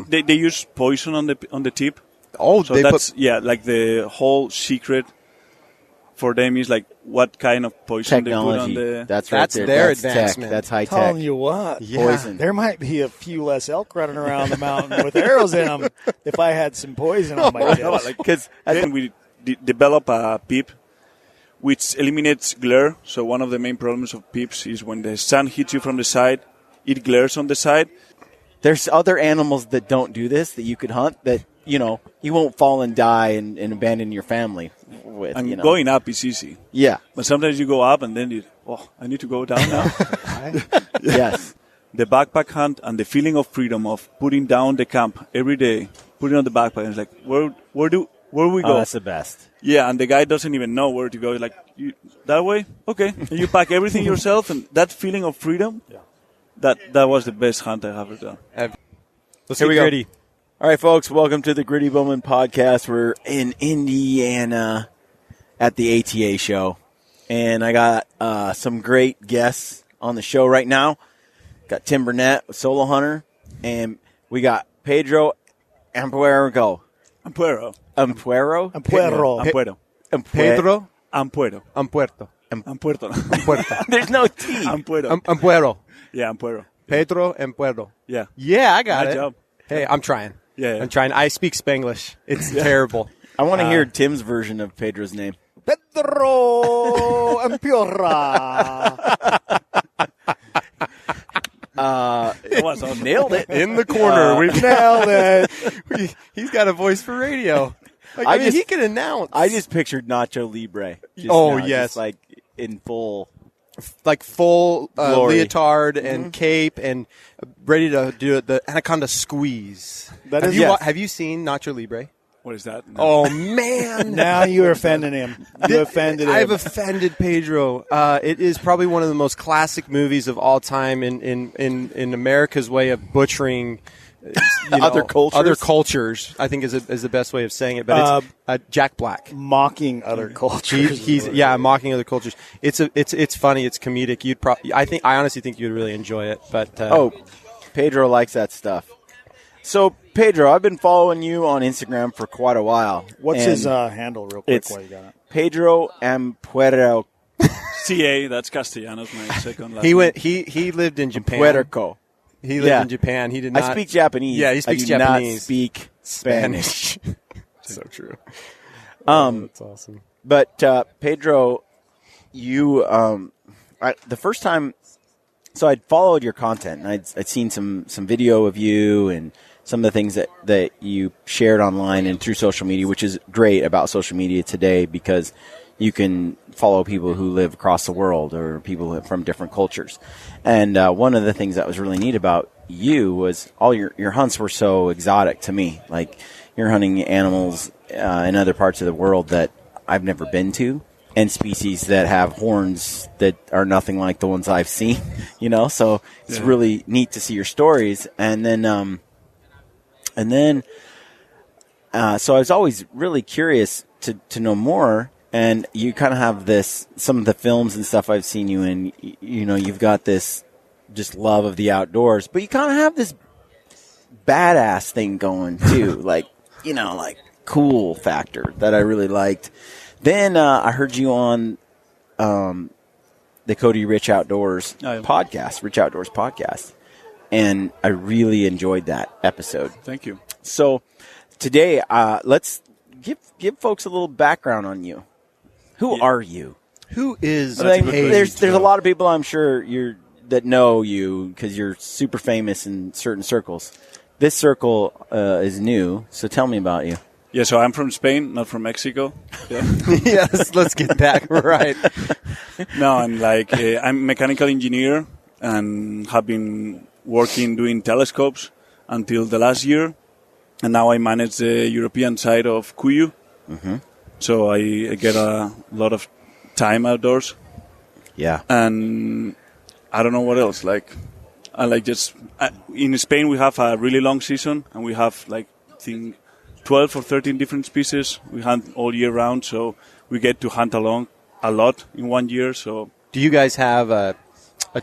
They use poison on the tip. Oh, so that's like the whole secret for them is like what kind of poison Technology. They put on the. That's right there. Their That's advancement. Tech. That's high tech. Telling you what, Poison. There might be a few less elk running around the mountain with arrows in them if I had some poison on my tips. Because then we develop a peep which eliminates glare. So one of the main problems of peeps is when the sun hits you from the side, it glares on the side. There's other animals that don't do this that you could hunt that, you won't fall and die and abandon your family with. And going up is easy. Yeah. But sometimes you go up and then I need to go down now. Yes. The backpack hunt and the feeling of freedom of putting down the camp every day, putting on the backpack, and it's like, where we go? Oh, that's the best. Yeah, and the guy doesn't even know where to go. He's like, that way? Okay. And you pack everything yourself, and that feeling of freedom, that was the best hunt I have ever done. Let's Here we get go. gritty. All right, folks, welcome to the Gritty Bowman Podcast. We're in Indiana at the ATA show, and I got some great guests on the show right now. Got Tim Burnett, solo hunter, and we got Pedro Ampuero. Ampuero. Ampuero? Pedro Ampuero. Ampuerto. Ampuerto. There's no T. Ampuero. Ampuero. Yeah, Ampuero. Pedro Ampuero. Yeah. Yeah, I got Good it. job. Hey, I'm trying. Yeah. I'm trying. I speak Spanglish. It's terrible. I want to hear Tim's version of Pedro's name. Pedro Ampuero. That was awesome. Nailed it. In the corner. We've nailed it. He's got a voice for radio. He can announce. I just pictured Nacho Libre. Just Oh, now, yes. Just like in full. like full Glory. leotard and cape and ready to do the Anaconda squeeze. Have you seen Nacho Libre? What is that? No. Oh, man. Now you're offending him. You offended him. I've offended Pedro. It is probably one of the most classic movies of all time in America's way of butchering Other cultures? Other cultures, I think, is the best way of saying it. But it's Jack Black. Mocking other cultures. He's mocking other cultures. It's funny. It's comedic. I honestly think you'd really enjoy it. But Pedro likes that stuff. So, Pedro, I've been following you on Instagram for quite a while. What's his handle, real quick, it's while you got it? Pedro Ampuero. CA, that's Castellanos, my second last He name. went. He lived in Japan. Puerco. He lived in Japan. He did not. I speak Japanese. Yeah, he speaks I do Japanese. not speak Spanish. So true. That's awesome. But Pedro, you the first time, so I'd followed your content and I'd seen some video of you and some of the things that you shared online and through social media, which is great about social media today because you can follow people who live across the world or people from different cultures. And one of the things that was really neat about you was all your hunts were so exotic to me. Like you're hunting animals in other parts of the world that I've never been to and species that have horns that are nothing like the ones I've seen, so it's really neat to see your stories. And then, so I was always really curious to know more. And you kind of have some of the films and stuff I've seen you in, you've got this just love of the outdoors, but you kind of have this badass thing going too, like cool factor that I really liked. Then I heard you on the Cody Rich Outdoors podcast, Rich Outdoors podcast, and I really enjoyed that episode. Thank you. So today, let's give folks a little background on you. Who are you? Who is there's a lot of people I'm sure that know you because you're super famous in certain circles. This circle is new, so tell me about you. Yeah, so I'm from Spain, not from Mexico. Yeah. Yes, let's get that right. No, I'm I'm a mechanical engineer and have been working doing telescopes until the last year, and now I manage the European side of Cuyo. Mm-hmm. So I get a lot of time outdoors. Yeah. And I don't know what else. In Spain we have a really long season and we have 12 or 13 different species. We hunt all year round, so we get to hunt along a lot in 1 year. So do you guys have a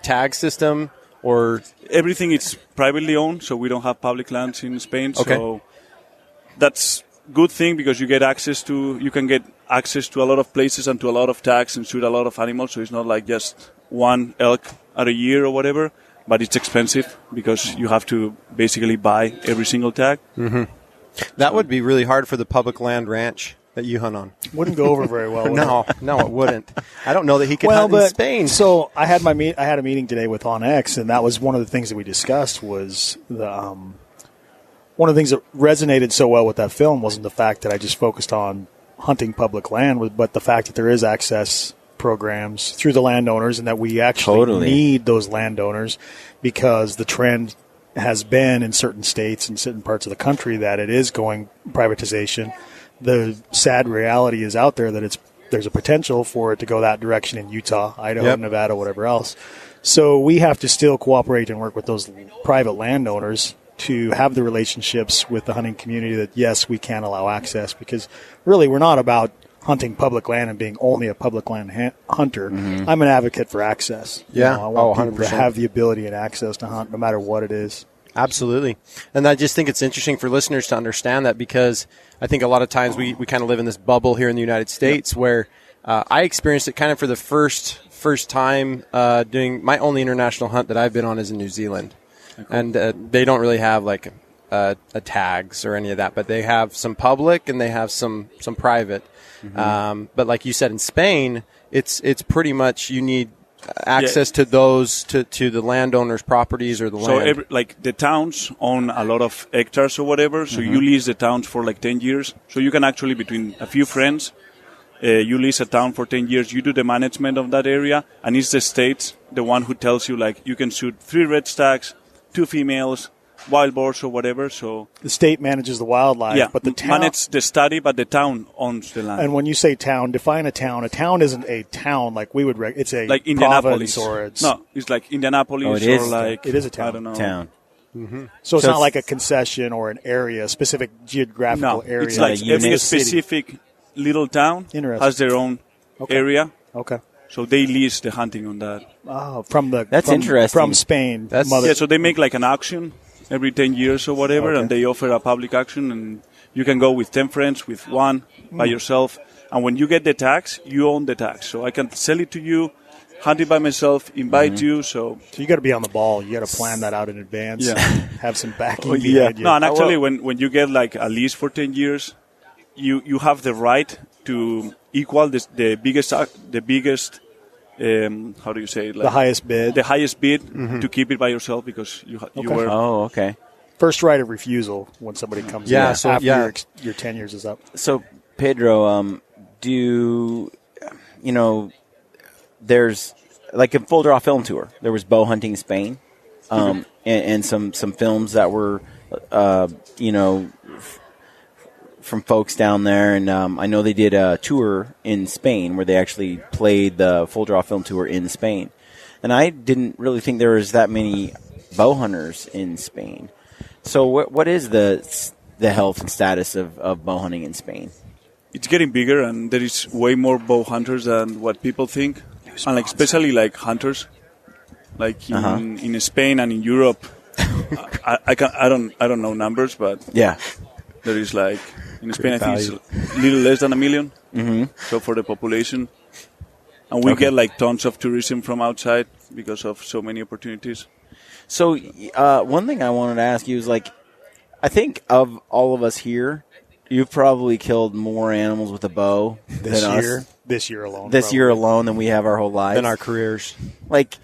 tag system or everything is privately owned, so we don't have public lands in Spain. Okay. So that's good thing because you can get access to a lot of places and to a lot of tags and shoot a lot of animals. So it's not like just one elk at a year or whatever, but it's expensive because you have to basically buy every single tag. that would be really hard for the public land ranch that you hunt on. Wouldn't go over very well. would it? No, it wouldn't. I don't know that he could Well, hunt in but Spain. so I had I had a meeting today with OnX, and that was one of the things that we discussed was the one of the things that resonated so well with that film wasn't the fact that I just focused on hunting public land, but the fact that there is access programs through the landowners and that we actually need those landowners because the trend has been in certain states and certain parts of the country that it is going privatization. The sad reality is out there that there's a potential for it to go that direction in Utah, Idaho, Nevada, whatever else. So we have to still cooperate and work with those private landowners to have the relationships with the hunting community that, yes, we can allow access because really we're not about hunting public land and being only a public land hunter. I'm an advocate for access. Yeah. I want people 100%. to have the ability and access to hunt no matter what it is. Absolutely. And I just think it's interesting for listeners to understand that because I think a lot of times we kind of live in this bubble here in the United States where I experienced it kind of for the first time doing my only international hunt that I've been on is in New Zealand. And they don't really have like tags or any of that, but they have some public and they have some private. But like you said, in Spain, it's pretty much you need access to those to the landowners' properties or the land. So like the towns own a lot of hectares or whatever. So you lease the towns for like 10 years. So you can actually between a few friends, you lease a town for 10 years. You do the management of that area, and it's the state the one who tells you like you can shoot 3 red stags, 2 females, wild boars or whatever. So the state manages the wildlife, but the town manages the study, but the town owns the land. And when you say town, define a town. A town isn't a town like we would. It's a like province Indianapolis, or it's no, it's like Indianapolis it is. or like It is a town. I don't know. Town. So it's So not it's- like a concession or an area, a specific geographical No, area. it's like a every unit. specific little town Interesting. has their own area. Okay. So they lease the hunting on that. Oh, That's interesting. From Spain. That's- Mother- Yeah, so they make like an auction every 10 years or whatever, Okay. and they offer a public auction, and you can go with 10 friends, with one, by yourself. And when you get the tax, you own the tax. So I can sell it to you, hunt it by myself, invite you. So So you got to be on the ball. You got to plan that out in advance. Yeah. Have some backing yeah. behind you. no, and actually, when you get like a lease for 10 years, you have the right to equal the biggest how do you say it? Like The highest bid. the highest bid to keep it by yourself because you were Oh, okay. First right of refusal when somebody comes Yeah, in so- after yeah. your 10 years is up. So, Pedro, there's like a Full Draw Film Tour. There was bow hunting in Spain, and some films that were, from folks down there. And I know they did a tour in Spain where they actually played the Full Draw Film Tour in Spain. And I didn't really think there was that many bow hunters in Spain. So what is the health and status of bow hunting in Spain? it's getting bigger, and there is way more bow hunters than what people think, and like especially like hunters, like in Spain and in Europe. I don't know numbers, but Yeah. there is like in Spain I think it's a little less than 1 million. So for the population, and we get like tons of tourism from outside because of so many opportunities. So one thing I wanted to ask you is like, I think of all of us here, you've probably killed more animals with a bow This than year, us. this year alone. This probably. year alone than we have our whole lives. in our careers. Like,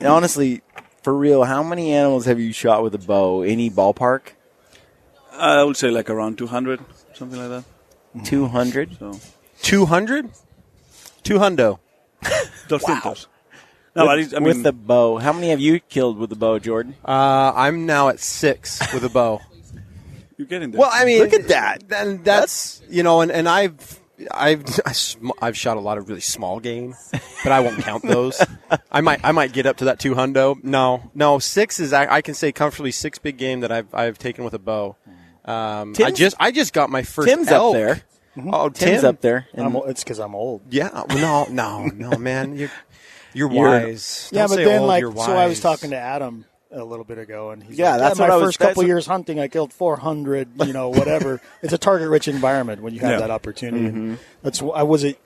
honestly, for real, how many animals have you shot with a bow? Any ballpark? I would say like around 200, something like that. 200? So 200? 200. 200. No, but it's, I mean, with the bow. How many have you killed with the bow, Jordan? I'm now at 6 with a bow. you're getting there. Well, I mean, Look at that. Then that's and I've shot a lot of really small game, but I won't count those. I might get up to that 200. No, 6 is I can say comfortably 6 big game that I've taken with a bow. I just got my first. Tim's elk. up there. Oh, Tim's Tim up there. It's because I'm old. Yeah, no, man. You're wise. Yeah, Don't but say then old, you're so I was wise. talking to Adam a little bit ago, and he's Yeah, like, that's my what I was- first couple that's- years hunting, I killed 400, whatever. It's a target-rich environment when you have Yeah. that opportunity. And that's was it.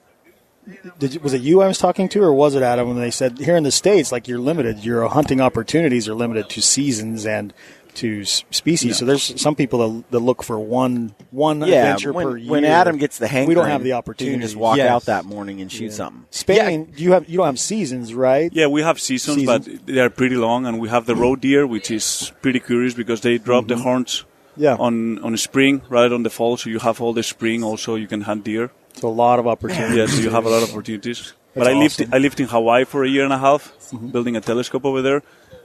Was it you I was talking to, or was it Adam when they said here in the States, like you're limited, your hunting opportunities are limited to seasons and to species. So there's some people that look for one adventure per year. When Adam gets the hang, we don't have the he opportunity. can just walk Yes. out that morning and shoot something. Spain, you don't have seasons, right? Yeah, we have seasons, but they are pretty long, and we have the roe deer, which is pretty curious because they drop the horns Yeah. on spring rather than the fall, so you have all the spring. Also, you can hunt deer. So a lot of opportunities. Yeah, so you have a lot of opportunities. But I awesome. lived in Hawaii for a year and a half, building a telescope over there.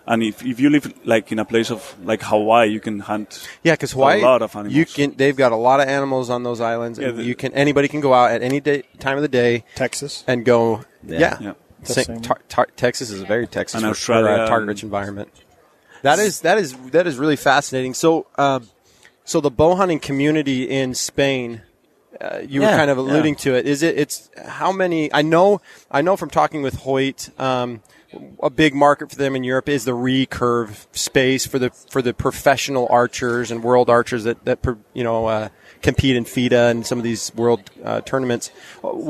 And if you live like in a place of like Hawaii, you can hunt. Yeah, because Hawaii, a lot of animals. they've got a lot of animals on those islands, and Yeah, anybody can go out at any time of the day Texas. and go. Yeah. Yeah. Sa- Texas is a very Texas And for Australia, target-rich environment. That is really fascinating. So, so the bow hunting community in Spain. You were kind of alluding to it. It's how many? I know from talking with Hoyt. A big market for them in Europe is the recurve space for the professional archers and world archers that compete in FIDA and some of these world tournaments.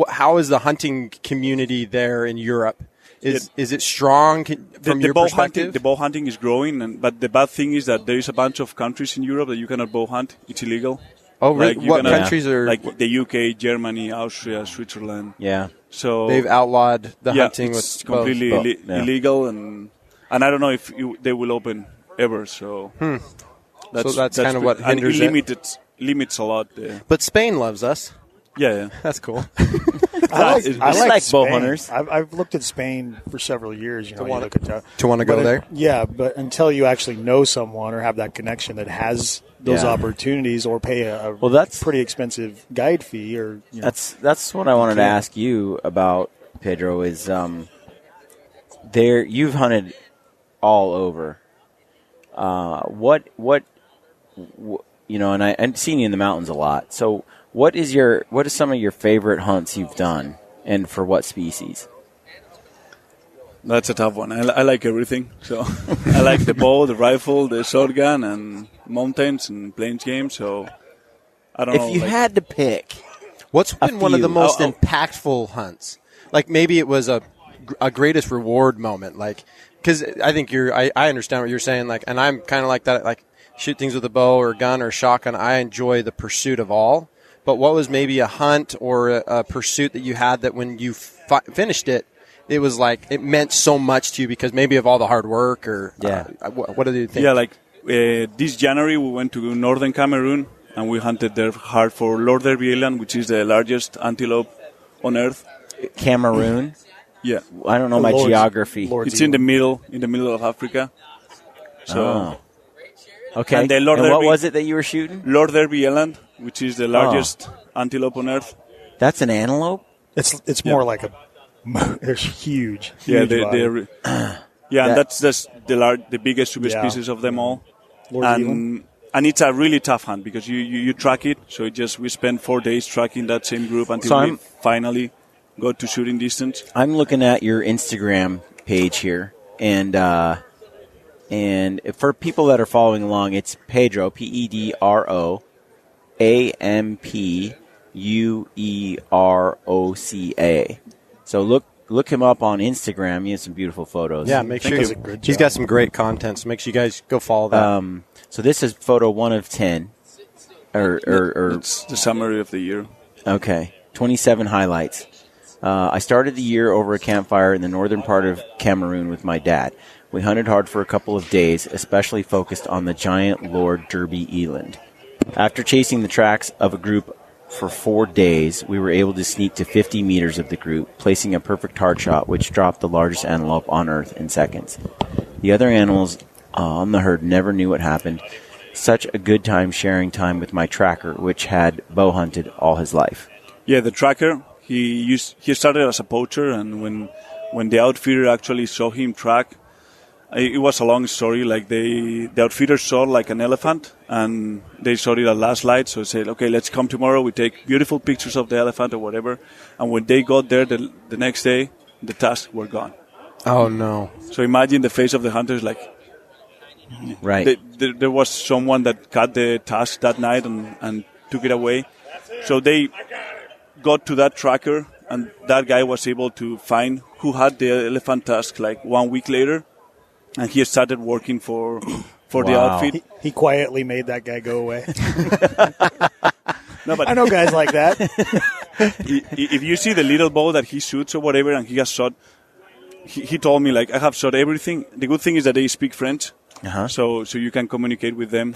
How is the hunting community there in Europe? Is it strong from your perspective? The bow hunting is growing, but the bad thing is that there is a bunch of countries in Europe that you cannot bow hunt. It's illegal. Oh, really? Like, What countries are like the UK, Germany, Austria, Switzerland? Yeah. So they've outlawed the hunting it's with completely bows. illegal, and I don't know if they will open ever. So That's kind of what and hinders it. limits a lot. But Spain loves us. Yeah. That's cool. I like like bow Spain. hunters. I've looked at Spain for several years. You look at that. To want to go there? Yeah, but until you actually know someone or have that connection that has those opportunities, or pay a that's pretty expensive guide fee, or That's what I wanted to ask you about, Pedro. Is you've hunted all over. What and I've seen you in the mountains a lot. So what is some of your favorite hunts you've done, and for what species? That's a tough one. I like everything. So I like the bow, the rifle, the shotgun, and mountains and plains games. So I don't know. If you had to pick, What's been one of the few. most impactful hunts? Like maybe it was a greatest reward moment. Like, because I think I understand what you're saying. Like, and I'm kind of like that. Like, shoot things with a bow or gun or shotgun. I enjoy the pursuit of all. But what was maybe a hunt or a pursuit that you had that when you finished it, it was like it meant so much to you because maybe of all the hard work or what do you think? Yeah, like this January we went to northern Cameroon and we hunted there hard for Lord Derby, which is the largest antelope on earth. Cameroon. Yeah, I don't know my geography. it's in the middle of Africa. So Okay. And the Lord what Derby- was it that you were shooting? Lord Derby Eland, which is the largest antelope on earth. That's an antelope. it's more like they're huge. Yeah, huge body. and that's the biggest subspecies of them all. Lord Eland. And it's a really tough hunt because you track it. So we spent 4 days tracking that same group until we finally got to shooting distance. I'm looking at your Instagram page here, and for people that are following along, it's Pedro, Pedro, Ampueroca. So look him up on Instagram. He has some beautiful photos. Yeah, make sure he's got some great content. So make sure you guys go follow that. So this is photo 1 of 10, or It's the summary of the year. okay, 27 highlights. I started the year over a campfire in the northern part of Cameroon with my dad. We hunted hard for a couple of days, especially focused on the giant Lord Derby Eland. After chasing the tracks of a group for 4 days, we were able to sneak to 50 meters of the group, placing a perfect hard shot, which dropped the largest antelope on Earth in seconds. The other animals on the herd never knew what happened. Such a good time sharing time with my tracker, which had bow hunted all his life. Yeah, the tracker, he started as a poacher, and when the outfitter actually saw him track, it was a long story. Like the outfitter saw like an elephant, and they saw it at last light. So they said, okay, let's come tomorrow. We take beautiful pictures of the elephant or whatever. And when they got there the next day, the tusks were gone. Oh no! So imagine the face of the hunters like. Right. There was someone that cut the tusk that night and took it away. So they got to that tracker, and that guy was able to find who had the elephant tusk like 1 week later, and he started working for the outfit. He quietly made that guy go away. No, but I know guys like that. if you see the little bow that he shoots or whatever, and he has shot, he told me like I have shot everything. The good thing is that they speak French. So you can communicate with them,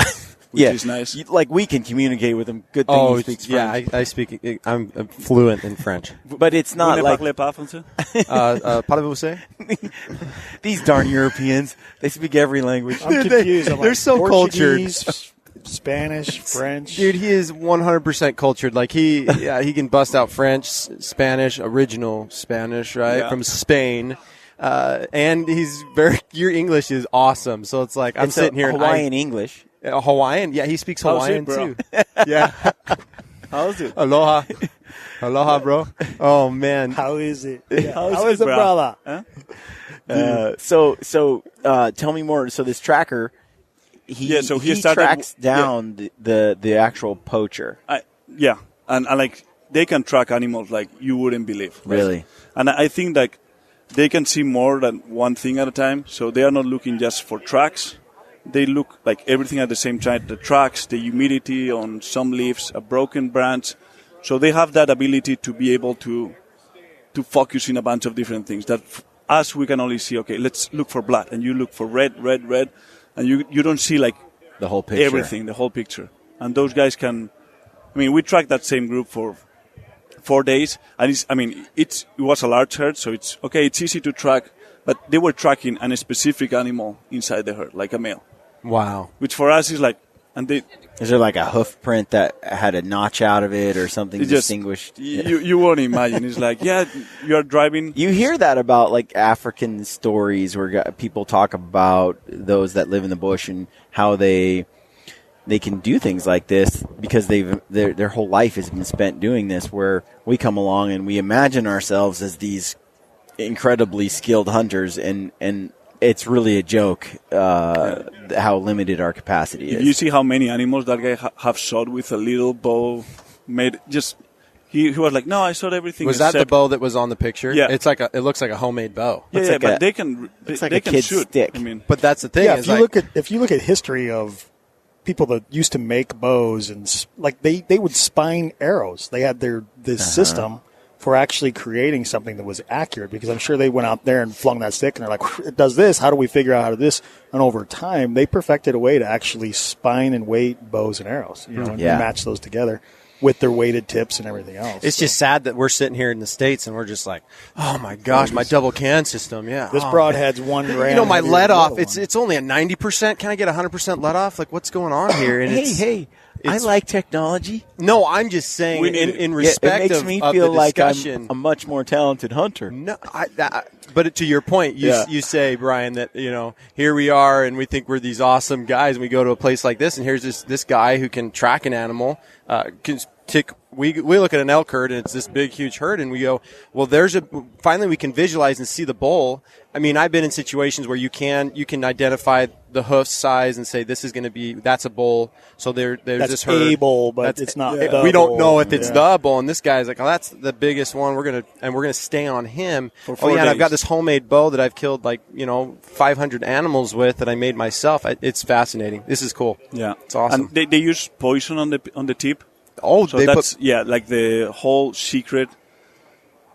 which is nice. Like we can communicate with them. Good thing he speaks French. I speak. I'm fluent in French. But it's not like Parlez-vous français? these darn Europeans. They speak every language. I'm confused. I'm they're like, so Portuguese, cultured. Spanish, French. Dude, he is 100% cultured. Like he can bust out French, Spanish, original Spanish, right, Yeah. from Spain. And he's your English is awesome. So it's like I'm It's sitting here Hawaiian English. Hawaiian. Yeah, he speaks How's Hawaiian it, bro? too. Yeah. How's it? Aloha, bro. Oh man. How is it? How is it, bro? brother? Huh? So tell me more. So this tracker, he started- tracks down the actual poacher. Yeah, and like they can track animals like you wouldn't believe. Right? Really? And I think like they can see more than one thing at a time. So they are not looking just for tracks. They look like everything at the same time. The tracks, the humidity on some leaves, a broken branch. So they have that ability to be able to focus in a bunch of different things that us, we can only see, okay, let's look for blood. And you look for red. And you don't see like The whole picture. everything, the whole picture. And those guys can, we tracked that same group for 4 days. And it was a large herd, so it's easy to track. But they were tracking a specific animal inside the herd, like a male. Wow. Which for us is like, Is there like a hoof print that had a notch out of it or something distinguished? You won't imagine. It's like, yeah, you are driving. You hear that about like African stories where people talk about those that live in the bush and how they can do things like this because their whole life has been spent doing this, where we come along and we imagine ourselves as these incredibly skilled hunters, and it's really a joke how limited our capacity is. You see how many animals that guy have shot with a little bow made just. He was like, no, I shot everything. Was that the bow that was on the picture? Yeah. It looks like a homemade bow. Yeah, like but a- they can. it's like they a can kid's shoot. stick. But that's the thing. Yeah, is if you look at history of people that used to make bows and like they would spine arrows. They had this system for actually creating something that was accurate, because I'm sure they went out there and flung that stick and they're like, it does this. How do we figure out how to do this? And over time, they perfected a way to actually spine and weight bows and arrows, and match those together with their weighted tips and everything else. It's just sad that we're sitting here in the States and we're just like, oh my gosh, my double can system, yeah. This broadhead's 1 gram. You know, my heavier let than the off, other one. it's only a 90%. Can I get 100% let off? Like, what's going on here? And I like technology. No, I'm just saying in respect it makes of, me of feel the like discussion. I'm a much more talented hunter. No, but to your point, you say, Brian, that here we are, and we think we're these awesome guys, and we go to a place like this, and here's this guy who can track an animal, we look at an elk herd, and it's this big, huge herd, and we go, well, finally we can visualize and see the bull. I mean, I've been in situations where you can identify the hoof size and say this is going to be that's a bull. So there's that's this herd. a bull, but it's not. The we don't bull. know if it's the bull, and this guy's like, oh, that's the biggest one. We're gonna stay on him. For 4 and I've got days. this homemade bow that I've killed 500 animals with that I made myself. It's fascinating. This is cool. Yeah, it's awesome. And they use poison on the tip. Oh, So that's like the whole secret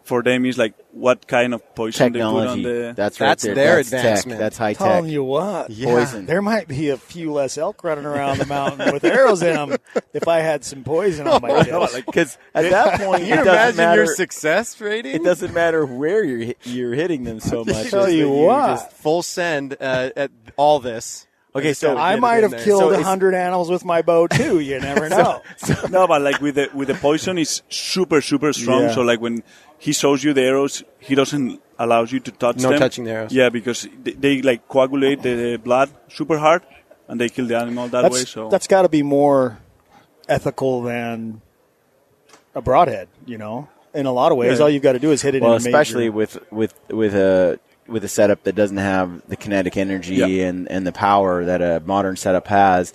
for them is like what kind of poison Technology. they put on the. That's right there. their That's advancement. Tech. That's high tech. Telling you what, Poison. there might be a few less elk running around the mountain with arrows in them if I had some poison on my tips. Because at that point, Can you it doesn't imagine matter. your success rating? It doesn't matter where you're hitting them so much. Tell as you that what. Just full send at all this. Okay, so I get it might in have there. killed So 100 animals with my bow too. You never know. No, but like with the poison is super strong. Yeah. So like when he shows you the arrows, he doesn't allow you to touch them. No touching the arrows. Yeah, because they like coagulate the blood super hard, and they kill the animal that way. So that's got to be more ethical than a broadhead. In a lot of ways, Yeah. all you've got to do is hit it. well, in a especially major, with with a setup that doesn't have the kinetic energy and the power that a modern setup has,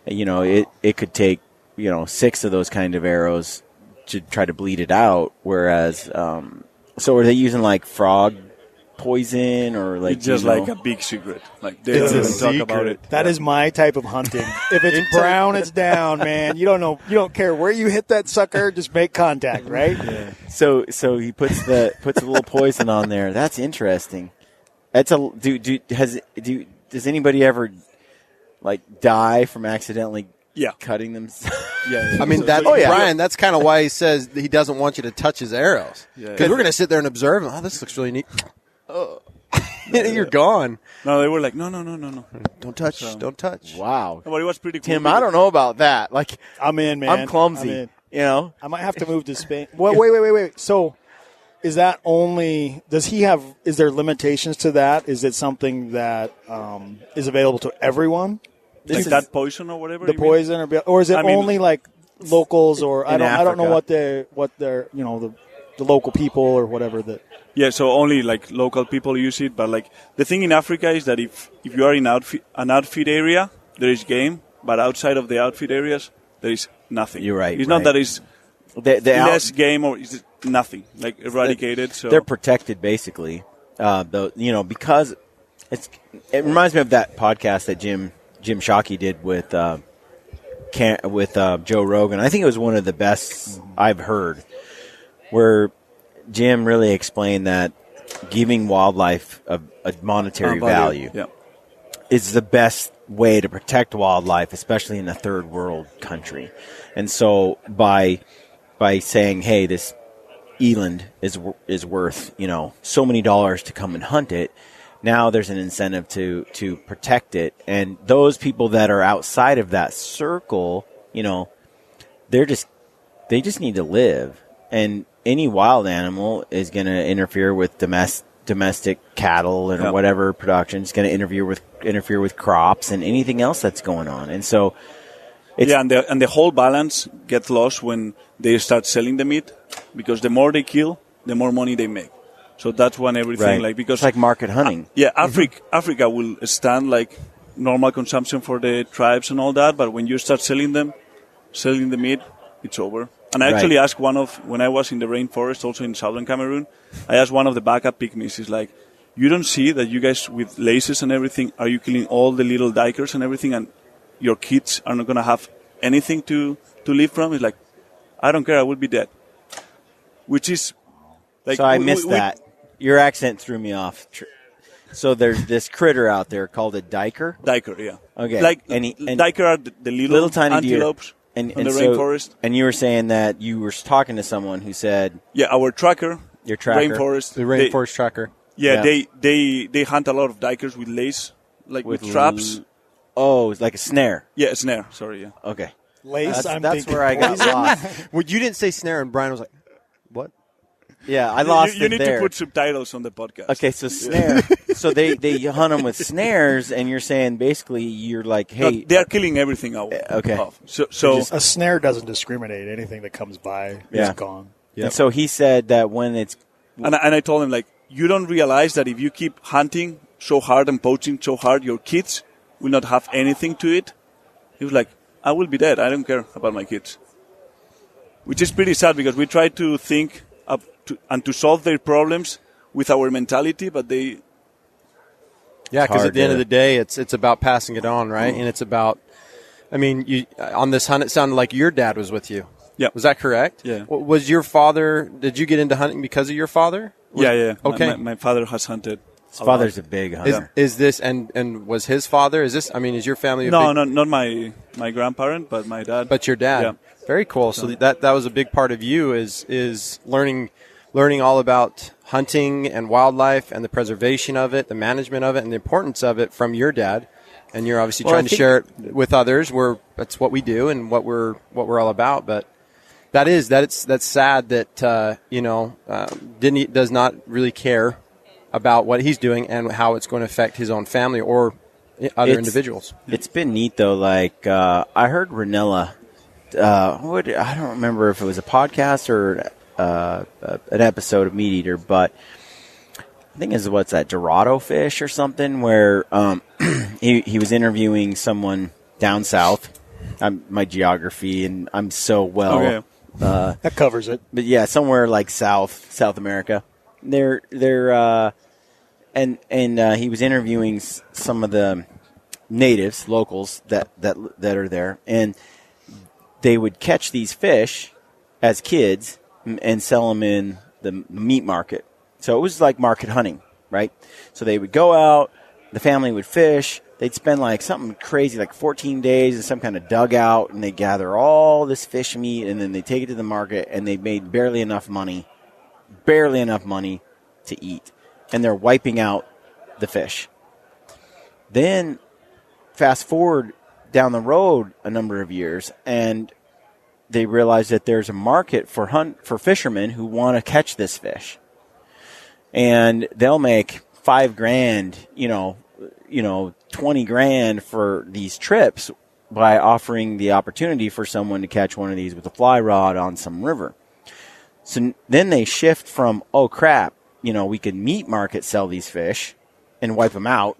it could take 6 of those kind of arrows to try to bleed it out. Whereas, so are they using like frog poison or like it's just like a big secret? Like they don't even talk about it. That is my type of hunting. If it's brown, it's down, man. You don't know. You don't care where you hit that sucker. Just make contact, right? Yeah. So he puts a little poison on there. That's interesting. That's does anybody ever like die from accidentally cutting them? Yeah. I mean, Brian, that's kind of why he says he doesn't want you to touch his arrows. Because we're going to sit there and observe. Oh, this looks really neat. Oh. You're gone. No, they were like, no. Don't touch. Don't touch. Wow. No, but it was pretty cool. Tim, I don't know about that. Like, I'm in, man. I'm clumsy. I might have to move to Spain. Well, wait. So, is that only? Is there limitations to that? Is it something that is available to everyone? Like that poison or whatever. The poison, or is it only like locals? Or I don't know what they're the local people or whatever that. Yeah, so only like local people use it. But like the thing in Africa is that if you are in an outfit area, there is game, but outside of the outfit areas, there is nothing. You're right. It's not that it's less game or it's nothing, like eradicated. So they're protected basically, because it reminds me of that podcast that Jim Shockey did with Joe Rogan. I think it was one of the best I've heard, where Jim really explained that giving wildlife a monetary value is the best way to protect wildlife, especially in a third world country. And so by saying, hey, this eland is worth, so many dollars to come and hunt it, now there's an incentive to protect it. And those people that are outside of that circle, they just need to live. And any wild animal is going to interfere with domestic cattle and whatever production. It's going to interfere with crops and anything else that's going on. And so, and the whole balance gets lost when they start selling the meat, because the more they kill, the more money they make. So that's when everything because it's like market hunting. Africa will stand like normal consumption for the tribes and all that, but when you start selling the meat, it's over. And I actually asked when I was in the rainforest, also in southern Cameroon, I asked one of the backup pygmies, is like, you don't see that you guys with laces and everything, are you killing all the little dikers and everything, and your kids are not going to have anything to live from? It's like, I don't care, I will be dead. Which is like... So I missed that. Your accent threw me off. So there's this critter out there called a diker? Diker, yeah. Okay. Like, diker are the little tiny antelopes. Deer. In the rainforest. And you were saying that you were talking to someone who said... Yeah, our tracker. Your tracker. Rainforest. The rainforest tracker. Yeah, they hunt a lot of dikers with lace, like with traps. It's like a snare. Yeah, a snare. Sorry, yeah. Okay. Lace, that's where I got lost. Well, you didn't say snare, and Brian was like, what? Yeah, I lost you it need there. to put subtitles on the podcast. Okay, so snare. So they hunt them with snares, and you're saying basically you're like, hey. No, they are killing everything out. Okay. Off. So a snare doesn't discriminate. Anything that comes by is gone. Yep. And so he said that when it's... And I told him, like, you don't realize that if you keep hunting so hard and poaching so hard, your kids will not have anything to eat. He was like, I will be dead. I don't care about my kids. Which is pretty sad, because we try to think and to solve their problems with our mentality, but they... Yeah, because at the end of the day, it's about passing it on, right? And it's about... I mean, you on this hunt, it sounded like your dad was with you. Yeah. Was that correct? Yeah. Was your father... Did you get into hunting because of your father? Yeah. Okay. My father has hunted. His father's a big hunter. Is this... And was his father... Is this... I mean, is your family... No, not my grandparent, but my dad. But your dad. Yeah. Very cool. So that was a big part of you is learning all about hunting and wildlife and the preservation of it, the management of it, and the importance of it from your dad. And you're obviously trying to share it with others. That's what we do and what we're all about. But that's sad that does not really care about what he's doing and how it's going to affect his own family or other individuals. It's been neat though. Like I heard Ranella. I don't remember if it was a podcast or an episode of Meat Eater, but I think it's what's that, Dorado fish or something, where he was interviewing someone down south. My geography, and I'm so well. Okay. That covers it. But yeah, somewhere like South America. He was interviewing some of the natives, locals that are there, and they would catch these fish as kids and sell them in the meat market. So it was like market hunting, right? So they would go out, the family would fish. They'd spend like something crazy, like 14 days in some kind of dugout, and they gather all this fish meat, and then they take it to the market, and they made barely enough money to eat. And they're wiping out the fish. Then fast forward down the road a number of years, and they realize that there's a market for fishermen who want to catch this fish. And they'll make $5,000, 20 grand for these trips by offering the opportunity for someone to catch one of these with a fly rod on some river. So then they shift from, oh crap, we could meat market sell these fish and wipe them out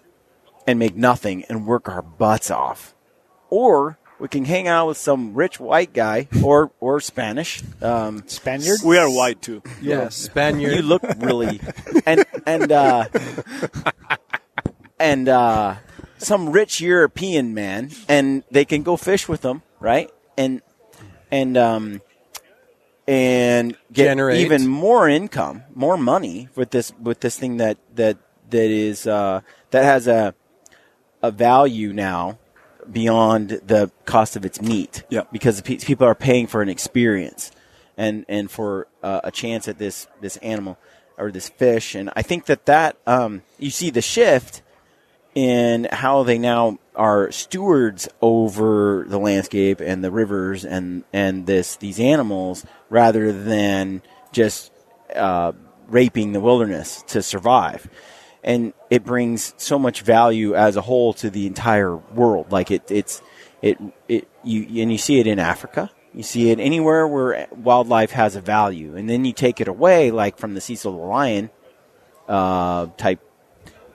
and make nothing and work our butts off. Or we can hang out with some rich white guy or Spanish. Spaniard? We are white too. Yeah, Spaniard. You look really and some rich European man, and they can go fish with them, right? And get Generate even more income, more money with this thing that has a value now beyond the cost of its meat. Yeah. Because people are paying for an experience and for a chance at this animal or this fish. And I think that you see the shift in how they now are stewards over the landscape and the rivers and these animals, rather than just raping the wilderness to survive. And it brings so much value as a whole to the entire world. Like you see it in Africa. You see it anywhere where wildlife has a value, and then you take it away, like from the Cecil the lion type.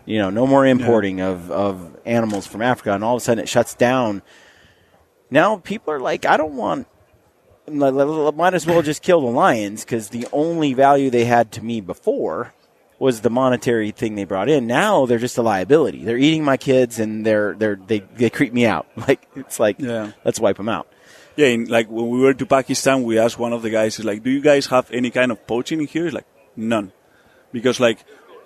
No more importing of animals from Africa, and all of a sudden it shuts down. Now people are like, I don't want. Might as well just kill the lions, because the only value they had to me before was the monetary thing they brought in. Now they're just a liability. They're eating my kids, and they creep me out. Let's wipe them out. Yeah, when we were to Pakistan, we asked one of the guys, do you guys have any kind of poaching here? He's like, none. Because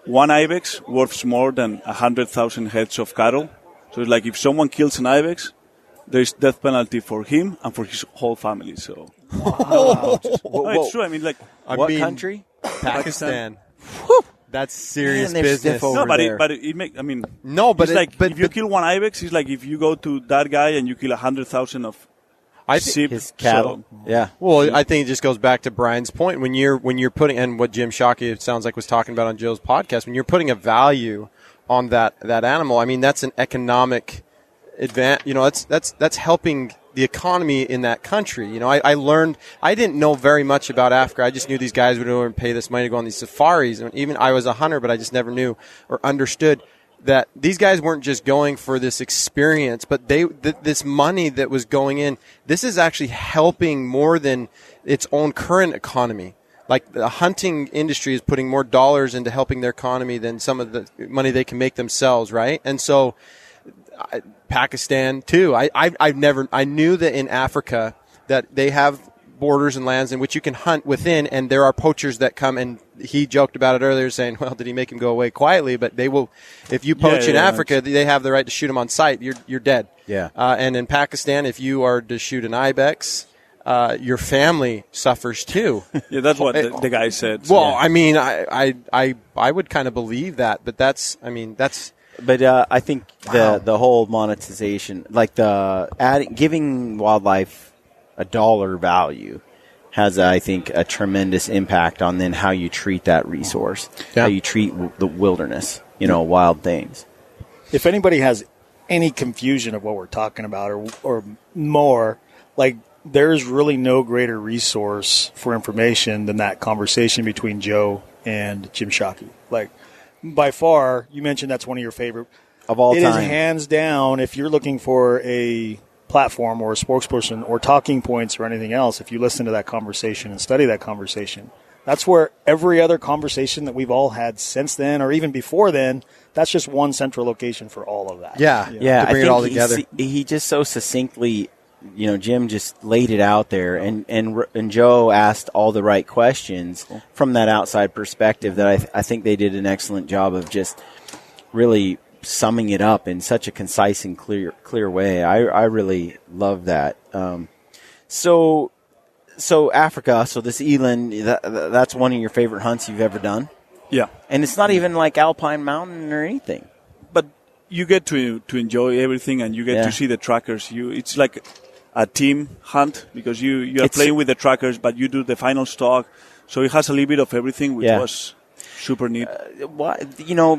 one ibex worths more than 100,000 heads of cattle. So it's like if someone kills an ibex, there's death penalty for him and for his whole family. So Wow. No, it's true. What country? Pakistan. That's serious Man, they're business. stiff over no, but there. if you kill one ibex, it's like if you go to that guy and you kill 100,000 of sheep, his cattle. Yeah. Well, I think it just goes back to Brian's point. When you're putting, and what Jim Shockey, it sounds like, was talking about on Joe's podcast, when you're putting a value on that animal, that's an economic advantage. That's helping the economy in that country. I learned, I didn't know very much about Africa. I just knew these guys would go and pay this money to go on these safaris. And even I was a hunter, but I just never knew or understood that these guys weren't just going for this experience, but this money that was going in, this is actually helping more than its own current economy. Like the hunting industry is putting more dollars into helping their economy than some of the money they can make themselves, right? And so Pakistan too. I knew that in Africa that they have borders and lands in which you can hunt within, and there are poachers that come, and he joked about it earlier saying, well, did he make him go away quietly? But they will, if you poach in Africa, they have the right to shoot him on sight. You're dead. Yeah. And in Pakistan, if you are to shoot an ibex, your family suffers too. Yeah, that's what the guy said. So. Well, I would kind of believe that, but that's. But I think the whole monetization, like giving wildlife a dollar value, has, I think, a tremendous impact on then how you treat that resource, how you treat the wilderness, wild things. If anybody has any confusion of what we're talking about or more, there's really no greater resource for information than that conversation between Joe and Jim Shockey. by far, you mentioned that's one of your favorite. Of all It time. is hands down, if you're looking for a platform or a spokesperson or talking points or anything else, if you listen to that conversation and study that conversation, that's where every other conversation that we've all had since then or even before then, that's just one central location for all of that. Yeah. Yeah, To bring I it all think together. he just so succinctly, Jim just laid it out there, and Joe asked all the right questions from that outside perspective that I think they did an excellent job of just really summing it up in such a concise and clear way. I really love that. So Africa, so this eland, that's one of your favorite hunts you've ever done? Yeah. And it's not even like Alpine Mountain or anything. But you get to enjoy everything, and you get to see the trackers. It's like a team hunt because you are playing with the trackers, but you do the final stalk. So it has a little bit of everything, which was super neat.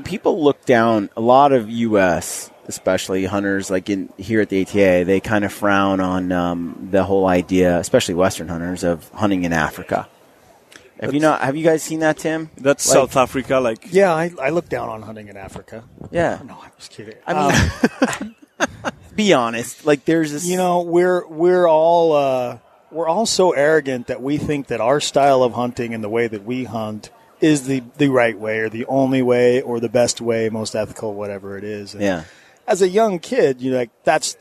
People look down, a lot of U.S., especially hunters like here at the ATA, they kind of frown on the whole idea, especially Western hunters, of hunting in Africa. Have you guys seen that, Tim? That's South Africa, Yeah, I look down on hunting in Africa. Yeah. No, I'm just kidding. I mean, be honest. Like, there's this. We're all so arrogant that we think that our style of hunting and the way that we hunt is the right way or the only way or the best way, most ethical, whatever it is. And as a young kid, you're like,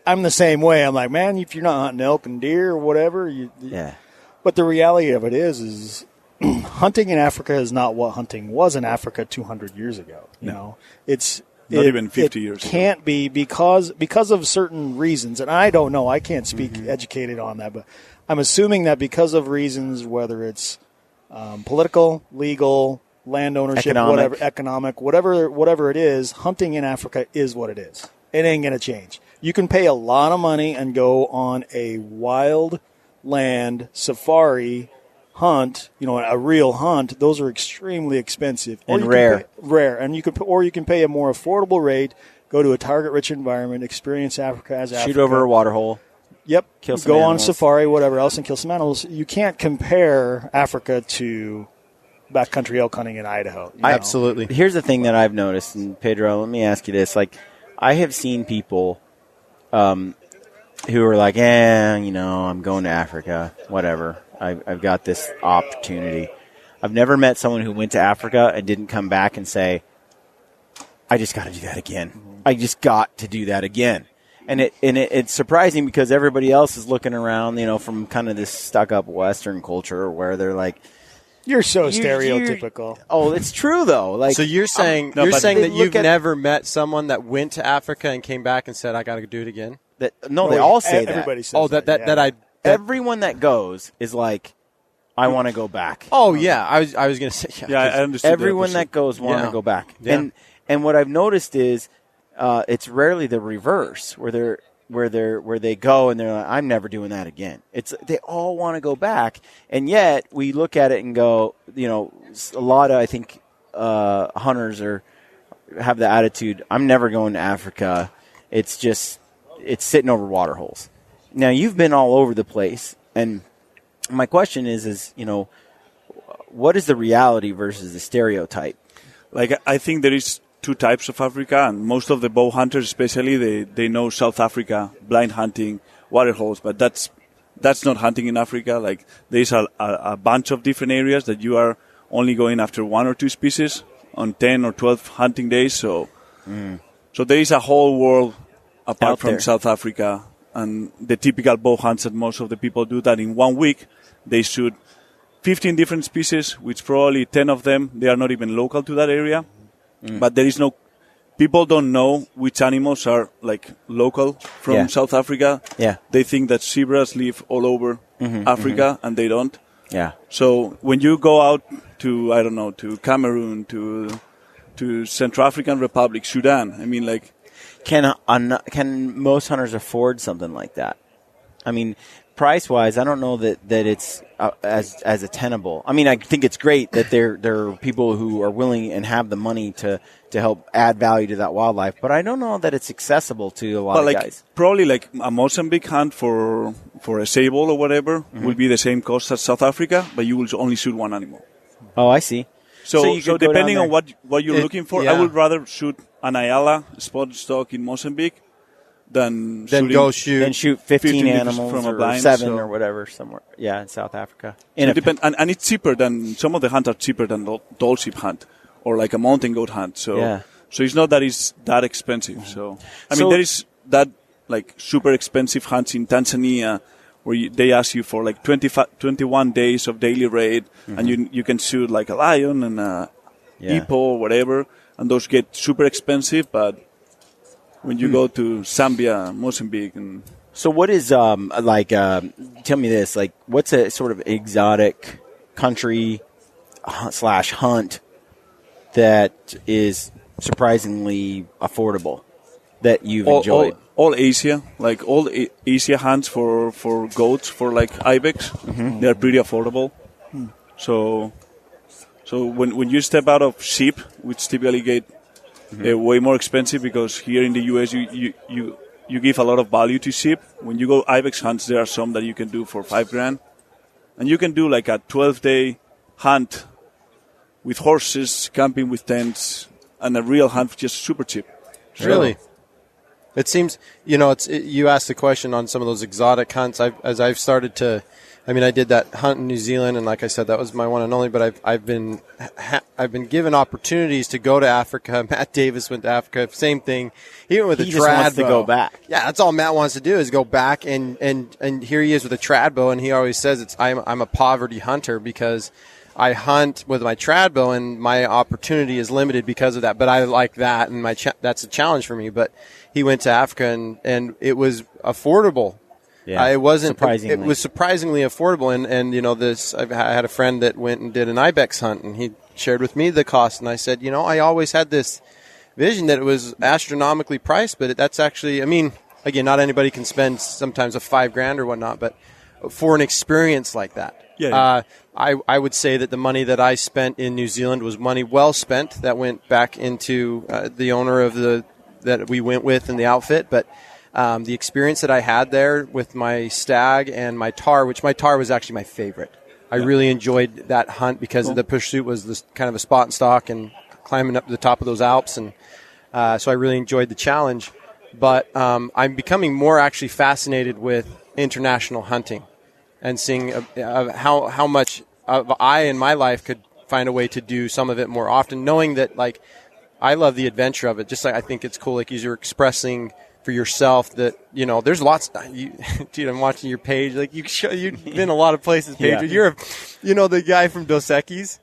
I'm the same way. I'm like, man, if you're not hunting elk and deer or whatever, But the reality of it is hunting in Africa is not what hunting was in Africa 200 years ago. You know, it's not even 50 years. It can't be because of certain reasons, and I don't know. I can't speak educated on that, but I'm assuming that because of reasons, whether it's political, legal, land ownership, economic, whatever it is, hunting in Africa is what it is. It ain't going to change. You can pay a lot of money and go on a wild land safari hunt, a real hunt. Those are extremely expensive and rare. And you can pay a more affordable rate, go to a target-rich environment, experience Africa as Africa. Shoot over a water hole. Yep. Kill some go animals. on safari, whatever else, and kill some animals. You can't compare Africa to backcountry elk hunting in Idaho. Absolutely. Here's the thing that I've noticed, and Pedro, let me ask you this. Like, I have seen people who are like, I'm going to Africa, whatever. I've got this opportunity. I've never met someone who went to Africa and didn't come back and say, I just got to do that again. I just got to do that again. And it's surprising because everybody else is looking around, from kind of this stuck-up Western culture where they're like, "You're so stereotypical." It's true though. Like, so you're saying that you've never met someone that went to Africa and came back and said, "I got to do it again." They all say that. Everybody says everyone that goes is like, I want to go back. Oh yeah, I was going to say I understand. Everyone that goes want to go back. Yeah. And what I've noticed is it's rarely the reverse where they go and they're like, I'm never doing that again. They all want to go back, and yet we look at it and go, a lot of, I think, hunters have the attitude, I'm never going to Africa. It's sitting over water holes. Now, you've been all over the place, and my question is what is the reality versus the stereotype? Like, I think there is two types of Africa, and most of the bow hunters, especially, they know South Africa, blind hunting, water holes, but that's not hunting in Africa. Like, there's a bunch of different areas that you are only going after one or two species on 10 or 12 hunting days. So there is a whole world apart from South Africa, and the typical bow hunts that most of the people do that in 1 week, they shoot 15 different species, which probably 10 of them, they are not even local to that area. But there is people don't know which animals are like local from South Africa. Yeah. They think that zebras live all over Africa, and they don't. Yeah. So when you go out to, to Cameroon, to Central African Republic, Sudan, I mean, like, can most hunters afford something like that? I mean, price-wise, I don't know that it's as attainable. I mean, I think it's great that there are people who are willing and have the money to help add value to that wildlife, but I don't know that it's accessible to a lot of guys. Probably like a Mozambique hunt for a sable or whatever will be the same cost as South Africa, but you will only shoot one animal. Oh, I see. So you could go depending down on what you're looking for, I would rather shoot an Ayala spotted stock in Mozambique than shoot 15 animals from a or blind, 7 so. or whatever somewhere. Yeah, in South Africa. So and it's cheaper than some of the hunts are cheaper than doll sheep hunt or like a mountain goat hunt. So so it's not that it's that expensive. So I mean there is that like super expensive hunts in Tanzania where they ask you for like 21 days of daily rate, and you can shoot like a lion and a hippo or whatever, and those get super expensive, but when you go to Zambia, Mozambique, and so what is tell me this, like what's a sort of exotic country / hunt that is surprisingly affordable that you've enjoyed? All Asia, like all Asia hunts for goats, for like ibex, they're pretty affordable. So when you step out of sheep, which typically get way more expensive because here in the US you give a lot of value to sheep. When you go ibex hunts, there are some that you can do for $5,000, and you can do like a 12-day hunt with horses, camping with tents, and a real hunt just super cheap. Really? It seems, you asked the question on some of those exotic hunts. As I've started to, I did that hunt in New Zealand, and like I said, that was my one and only. But I've been given opportunities to go to Africa. Matt Davis went to Africa, same thing. Even with a trad bow. He just wants to go back. Yeah, that's all Matt wants to do is go back, and here he is with a trad bow, and he always says I'm a poverty hunter because I hunt with my trad bow, and my opportunity is limited because of that. But I like that, and that's a challenge for me. But he went to Africa, and it was affordable. Yeah, it wasn't. Surprisingly. It was surprisingly affordable, and this. I had a friend that went and did an ibex hunt, and he shared with me the cost, and I said, I always had this vision that it was astronomically priced, but that's actually. Again, not anybody can spend sometimes a $5,000 or whatnot, but for an experience like that. Yeah. I would say that the money that I spent in New Zealand was money well spent that went back into the owner of that we went with in the outfit. But the experience that I had there with my stag and my tar, which my tar was actually my favorite. I really enjoyed that hunt because the pursuit was this kind of a spot and stalk and climbing up to the top of those Alps. And so I really enjoyed the challenge. But I'm becoming more actually fascinated with international hunting and seeing how much I in my life could find a way to do some of it more often, knowing that like I love the adventure of it. Just like I think it's cool, like you're expressing for yourself that there's lots. Dude, I'm watching your page. Like you've been a lot of places, Pedro. Yeah. You're the guy from Dos Equis.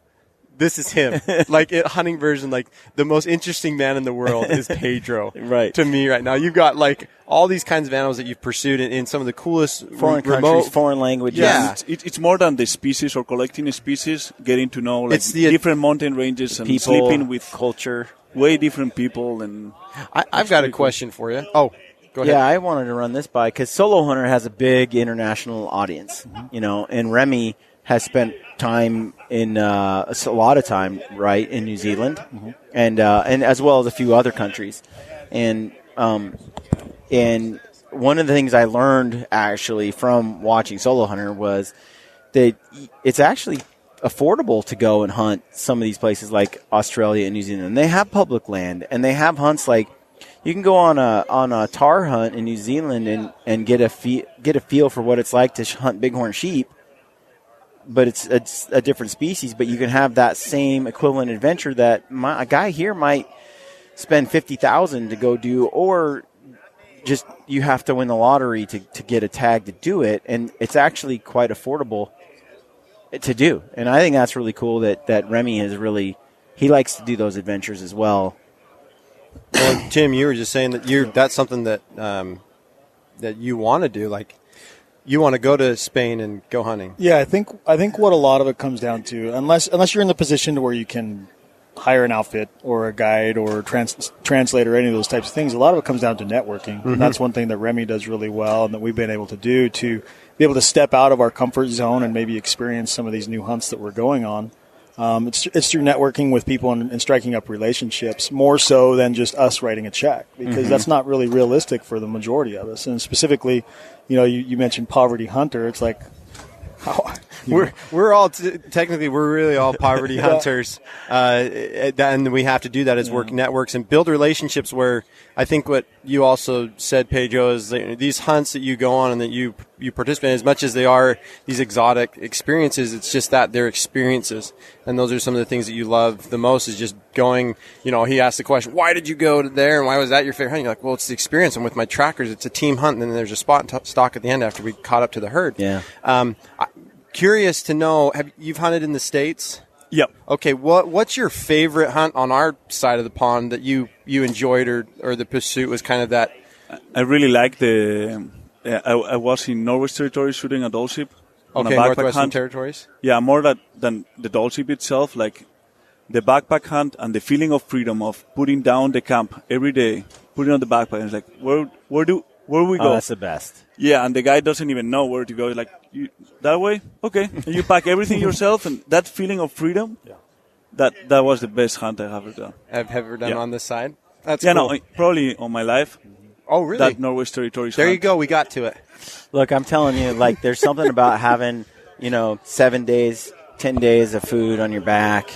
This is him. Like hunting version, like the most interesting man in the world is Pedro. Right. To me right now. You've got like all these kinds of animals that you've pursued in some of the coolest foreign countries, foreign languages. Yeah. It's more than the species or collecting species, getting to know like different mountain ranges and people, sleeping with culture. Way different people. And I've got a question for you. Oh, go ahead. Yeah, I wanted to run this by because Solo Hunter has a big international audience, and Remy has spent time in a lot of time, right, in New Zealand, and as well as a few other countries, and one of the things I learned actually from watching Solo Hunter was that it's actually affordable to go and hunt some of these places like Australia and New Zealand. And they have public land, and they have hunts like you can go on a tar hunt in New Zealand and get a feel for what it's like to hunt bighorn sheep. But it's a different species. But you can have that same equivalent adventure that a guy here might spend $50,000 to go do, or just you have to win the lottery to get a tag to do it, and it's actually quite affordable to do. And I think that's really cool that Remy he likes to do those adventures as well. Well, Tim, you were just saying that that's something that that you want to do, like. You want to go to Spain and go hunting? Yeah, I think what a lot of it comes down to, unless you're in the position to where you can hire an outfit or a guide or translator, any of those types of things, a lot of it comes down to networking. And that's one thing that Remy does really well and that we've been able to do to be able to step out of our comfort zone and maybe experience some of these new hunts that we're going on. It's through networking with people and striking up relationships more so than just us writing a check, because that's not really realistic for the majority of us. And specifically, you mentioned poverty hunter. It's like, We're all technically we're really all poverty hunters, and we have to do that as work networks and build relationships. Where I think what you also said, Pedro, is that these hunts that you go on and that you participate in, as much as they are these exotic experiences, it's just that they're experiences, and those are some of the things that you love the most. Is just going. He asked the question, "Why did you go there, and why was that your favorite hunt?" You're like, "Well, it's the experience. I'm with my trackers. It's a team hunt, and then there's a spot and stock at the end after we caught up to the herd." Yeah. Curious to know, you've hunted in the States? Yep. Okay, what's your favorite hunt on our side of the pond that you enjoyed or the pursuit was kind of that? I really like I was in Norwest Territories shooting a doll sheep. Okay, Northwestern Territories? Yeah, more than the doll sheep itself, like the backpack hunt and the feeling of freedom of putting down the camp every day, putting on the backpack, and it's like, where do we go? Oh, that's the best. Yeah, and the guy doesn't even know where to go. He's like, that way? Okay. And you pack everything yourself, and that feeling of freedom, that was the best hunt I have ever done. Have ever done on this side? That's cool. No, probably on my life. Oh, really? That Norwest Territories There hunt. you go. We got to it. Look, I'm telling you, like, there's something about having, 7 days, 10 days of food on your back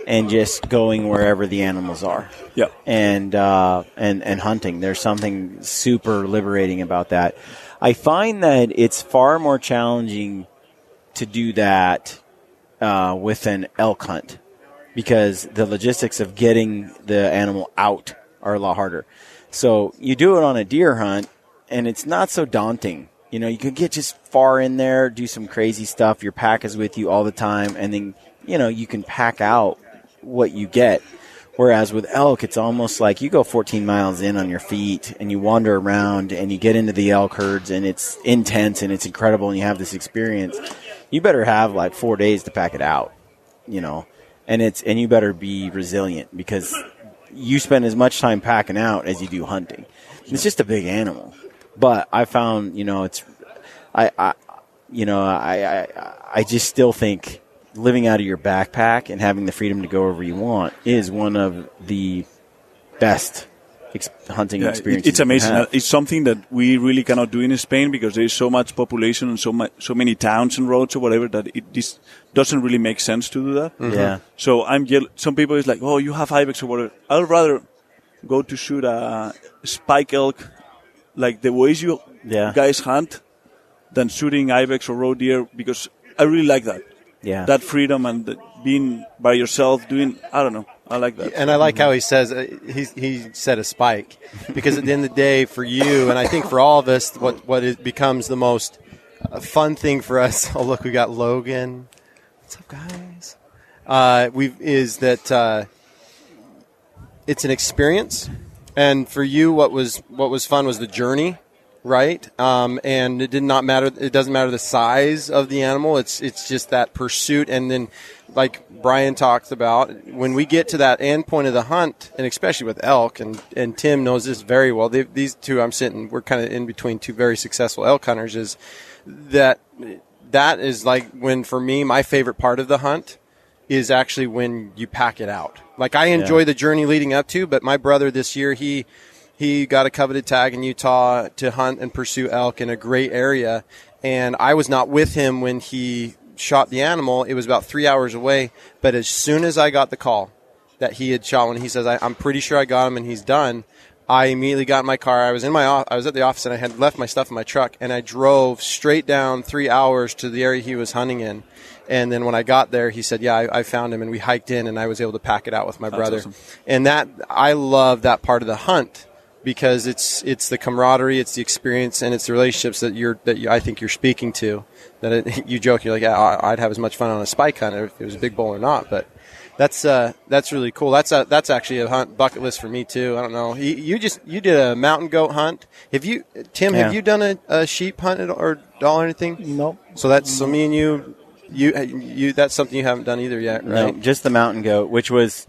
and just going wherever the animals are. Yeah. And hunting. There's something super liberating about that. I find that it's far more challenging to do that with an elk hunt because the logistics of getting the animal out are a lot harder. So you do it on a deer hunt, and it's not so daunting. You can get just far in there, do some crazy stuff. Your pack is with you all the time, and then, you can pack out what you get. Whereas with elk, it's almost like you go 14 miles in on your feet and you wander around and you get into the elk herds and it's intense and it's incredible and you have this experience. You better have like 4 days to pack it out, and you better be resilient because you spend as much time packing out as you do hunting. It's just a big animal. But I found, I just still think living out of your backpack and having the freedom to go wherever you want is one of the best hunting experiences. It's amazing. It's something that we really cannot do in Spain because there is so much population and so many towns and roads or whatever that this doesn't really make sense to do that. Mm-hmm. Yeah. So some people is like, oh, you have ibex or whatever. I'd rather go to shoot a spike elk, like the ways you guys hunt, than shooting ibex or roe deer because I really like that. Yeah. That freedom and being by yourself doing, I don't know. I like that. And I like how he says, he said a spike. Because at the end of the day, for you, and I think for all of us, what it becomes the most fun thing for us, oh, look, we got Logan. What's up, guys? Is that it's an experience. And for you, what was fun was the journey. Right, and it did not matter. It doesn't matter the size of the animal. It's just that pursuit, and then, like Brian talked about, when we get to that end point of the hunt, and especially with elk, and Tim knows this very well. These two, we're kind of in between two very successful elk hunters. Is that is like when for me my favorite part of the hunt is actually when you pack it out. Like I enjoy the journey leading up to, but my brother this year He got a coveted tag in Utah to hunt and pursue elk in a great area, and I was not with him when he shot the animal. It was about 3 hours away, but as soon as I got the call that he had shot one, he says, I'm pretty sure I got him and he's done, I immediately got in my car. I was at the office and I had left my stuff in my truck, and I drove straight down 3 hours to the area he was hunting in. And then when I got there, he said, yeah, I found him, and we hiked in, and I was able to pack it out with my brother. Awesome. And I love that part of the hunt. Because it's the camaraderie, it's the experience, and it's the relationships that I think you're speaking to. That you joke, you're like, yeah, I'd have as much fun on a spike hunt if it was a big bull or not. But that's really cool. That's actually a hunt bucket list for me too. I don't know. You did a mountain goat hunt. Have you, Tim? Yeah. Have you done a sheep hunt or doll or anything? Nope. So me and you that's something you haven't done either yet, right? No, just the mountain goat, which was.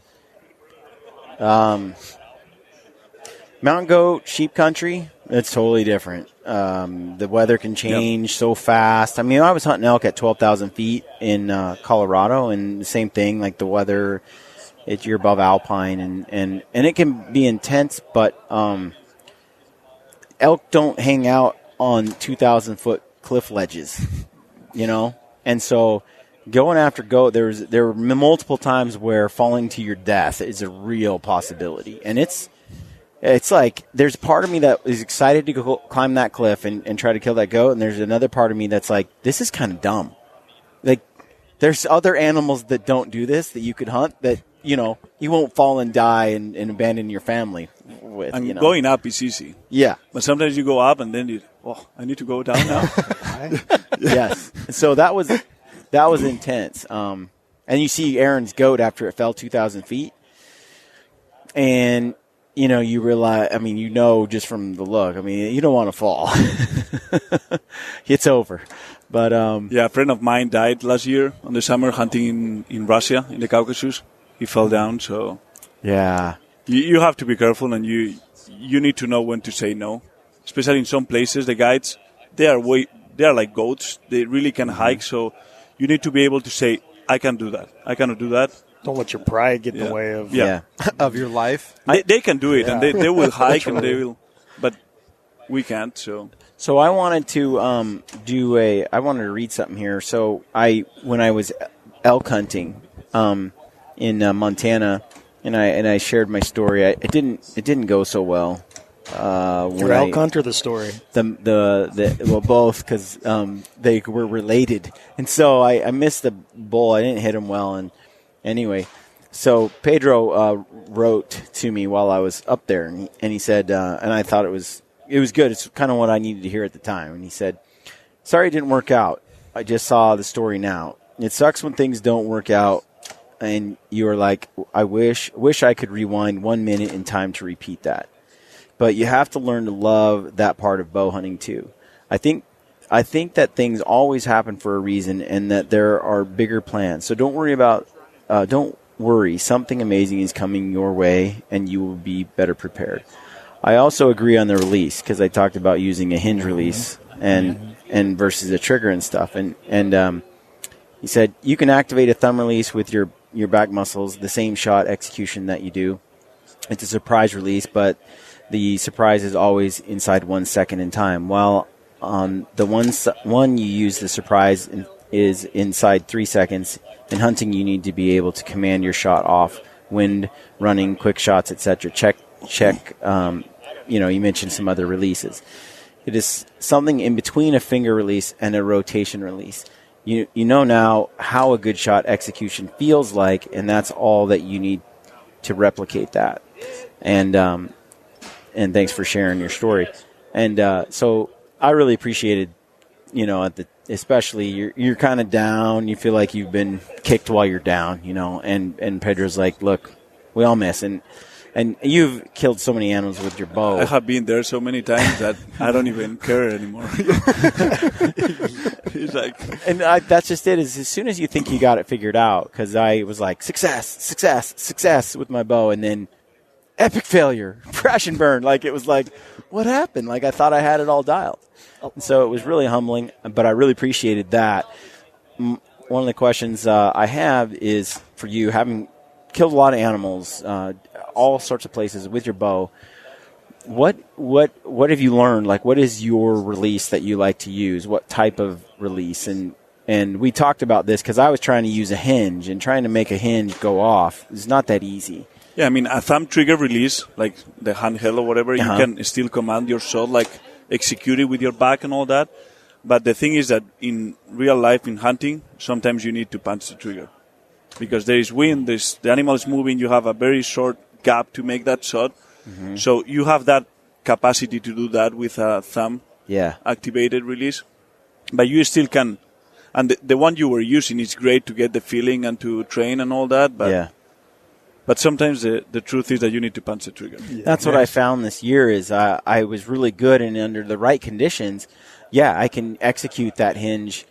Mountain goat, sheep country, it's totally different. The weather can change so fast. I mean, I was hunting elk at 12,000 feet in Colorado, and the same thing, like the weather, you're above alpine, and it can be intense, but elk don't hang out on 2,000-foot cliff ledges, And so going after goat, there were multiple times where falling to your death is a real possibility. And it's like there's part of me that is excited to go climb that cliff and try to kill that goat, and there's another part of me that's like, this is kind of dumb. Like, there's other animals that don't do this that you could hunt that, you won't fall and die and abandon your family with. And going up is easy. Yeah. But sometimes you go up and then I need to go down now. Yes. So that was intense. And you see Aaron's goat after it fell 2,000 feet. And, you realize, just from the look, you don't want to fall. It's over. But a friend of mine died last year on the summer hunting in Russia, in the Caucasus. He fell down, so yeah, you have to be careful, and you need to know when to say no. Especially in some places, the guides they are like goats. They really can hike, so you need to be able to say, I can do that. I cannot do that. Don't let your pride get in the way of of your life. They can do it, and they will hike, and they will, but we can't. So I wanted to I wanted to read something here. So when I was elk hunting in Montana, and I shared my story. It didn't go so well. Your elk hunt or the story? Well, both, because they were related, and so I missed the bull. I didn't hit him well, and anyway, so Pedro wrote to me while I was up there, and he said, and I thought it was good. It's kind of what I needed to hear at the time, and he said, "Sorry, it didn't work out. I just saw the story now. It sucks when things don't work out." And you were like, I wish I could rewind 1 minute in time to repeat that. But you have to learn to love that part of bow hunting too. I think that things always happen for a reason, and that there are bigger plans. So don't worry. Something amazing is coming your way, and you will be better prepared. I also agree on the release, because I talked about using a hinge release and versus a trigger and stuff. And he said you can activate a thumb release with your back muscles, the same shot execution that you do. It's a surprise release, but the surprise is always inside 1 second in time. While on the one you use, the surprise is inside 3 seconds. In hunting, you need to be able to command your shot off, wind, running, quick shots, etc. Check. You mentioned some other releases. It is something in between a finger release and a rotation release. You know now how a good shot execution feels like, and that's all that you need to replicate that. And thanks for sharing your story. And so I really appreciated, especially you're kind of down. You feel like you've been kicked while you're down, And Pedro's like, look, we all miss, and you've killed so many animals with your bow. I have been there so many times that I don't even care anymore. He's like, and that's just it. Is as soon as you think you got it figured out, because I was like success with my bow, and then epic failure, crash and burn. Like it was like, what happened? Like I thought I had it all dialed. And so it was really humbling, but I really appreciated that. One of the questions I have is for you, having killed a lot of animals, all sorts of places with your bow. What have you learned? Like, what is your release that you like to use? What type of release? And we talked about this because I was trying to use a hinge, and trying to make a hinge go off is not that easy. Yeah, a thumb trigger release, like the handheld or whatever, you can still command your shot, like execute it with your back and all that. But the thing is that in real life, in hunting, sometimes you need to punch the trigger. Because there is wind, the animal is moving, you have a very short gap to make that shot. Mm-hmm. So you have that capacity to do that with a thumb activated release. But you still can. And the one you were using is great to get the feeling and to train and all that. But sometimes the truth is that you need to punch the trigger. Yeah. That's what I found this year is I was really good, and under the right conditions, I can execute that hinge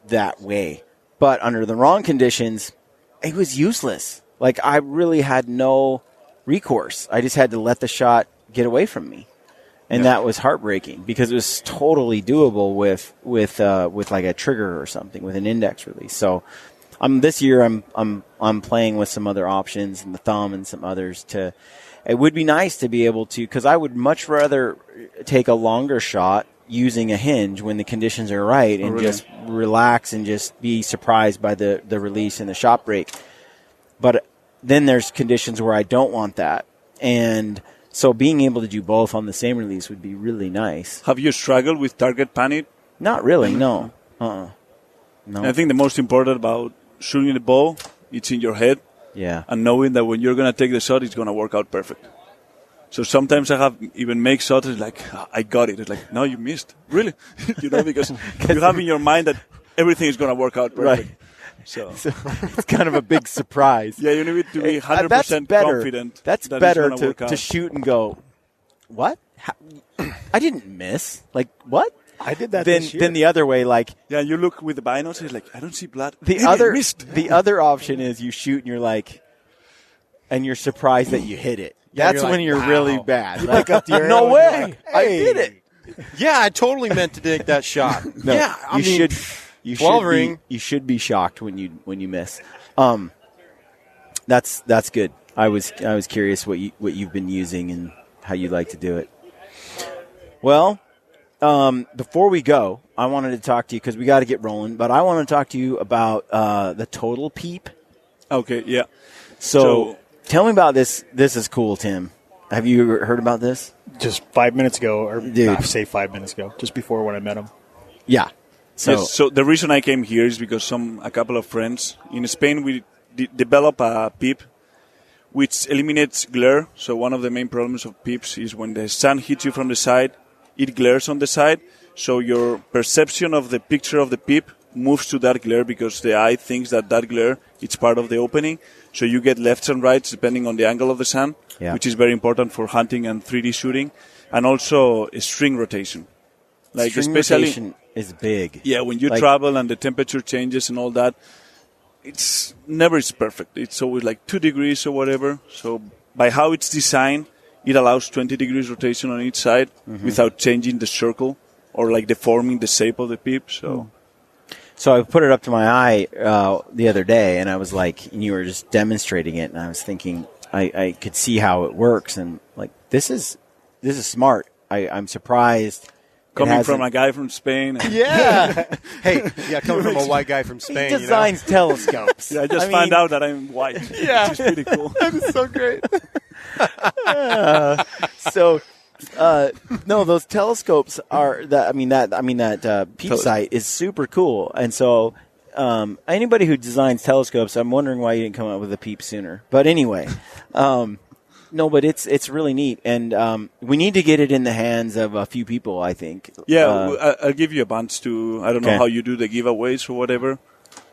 that way. But under the wrong conditions, it was useless. Like I really had no recourse. I just had to let the shot get away from me. And that was heartbreaking because it was totally doable with like a trigger or something, with an index release. So this year I'm playing with some other options, and the thumb and some others. It would be nice to be able to, because I would much rather take a longer shot using a hinge when the conditions are right and just relax and just be surprised by the release and the shop break. But then there's conditions where I don't want that. And so being able to do both on the same release would be really nice. Have you struggled with target panic? Not really, no. No. I think the most important about shooting the ball, it's in your head. Yeah. And knowing that when you're going to take the shot, it's going to work out perfect. So sometimes I have even make shots, it's like, I got it. It's like, no, you missed. Really? Because you have in your mind that everything is going to work out perfect. Right. So it's kind of a big surprise. Yeah, you need to be 100% confident. That's that better it's gonna to shoot and go, what? I didn't miss. Like, what? I did that this year. Then the other way, like... Yeah, you look with the binos, it's like, I don't see blood. The other option is you shoot and you're like... And you're surprised that you hit it. Yeah, that's when you're really bad. You look up the arrow no way! Like, hey. I did it! Yeah, I totally meant to take that shot. No, yeah, you should be shocked when you miss. That's good. I was curious what you've been using and how you like to do it. Well, before we go, I wanted to talk to you because we got to get rolling. But I want to talk to you about the Total Peep. Okay, yeah. So tell me about this. This is cool, Tim. Have you heard about this? Just 5 minutes ago, or Dude. I say 5 minutes ago, just before when I met him. Yeah. So the reason I came here is because a couple of friends in Spain we develop a peep which eliminates glare. So one of the main problems of peeps is when the sun hits you from the side, it glares on the side. So your perception of the picture of the peep moves to that glare because the eye thinks that glare is part of the opening. So you get lefts and rights depending on the angle of the sun, which is very important for hunting and 3D shooting, and also a string rotation. Like string rotation is big. Yeah, when you travel and the temperature changes and all that, it's never perfect. It's always like 2 degrees or whatever. So by how it's designed, it allows 20 degrees rotation on each side without changing the circle or like deforming the shape of the peep. So I put it up to my eye the other day, and I was like, and you were just demonstrating it, and I was thinking I could see how it works, and like this is smart. I'm surprised. Coming from a guy from Spain. Yeah. Coming from a white guy from Spain. He designs telescopes. Yeah, I just found out that I'm white. Yeah. Which is pretty cool. That is so great. No, those telescopes are that peep sight is super cool. And so anybody who designs telescopes, I'm wondering why you didn't come up with a peep sooner. But anyway, no, but it's really neat, and we need to get it in the hands of a few people, I think. Yeah, I'll give you a bunch to. I don't know how you do the giveaways or whatever.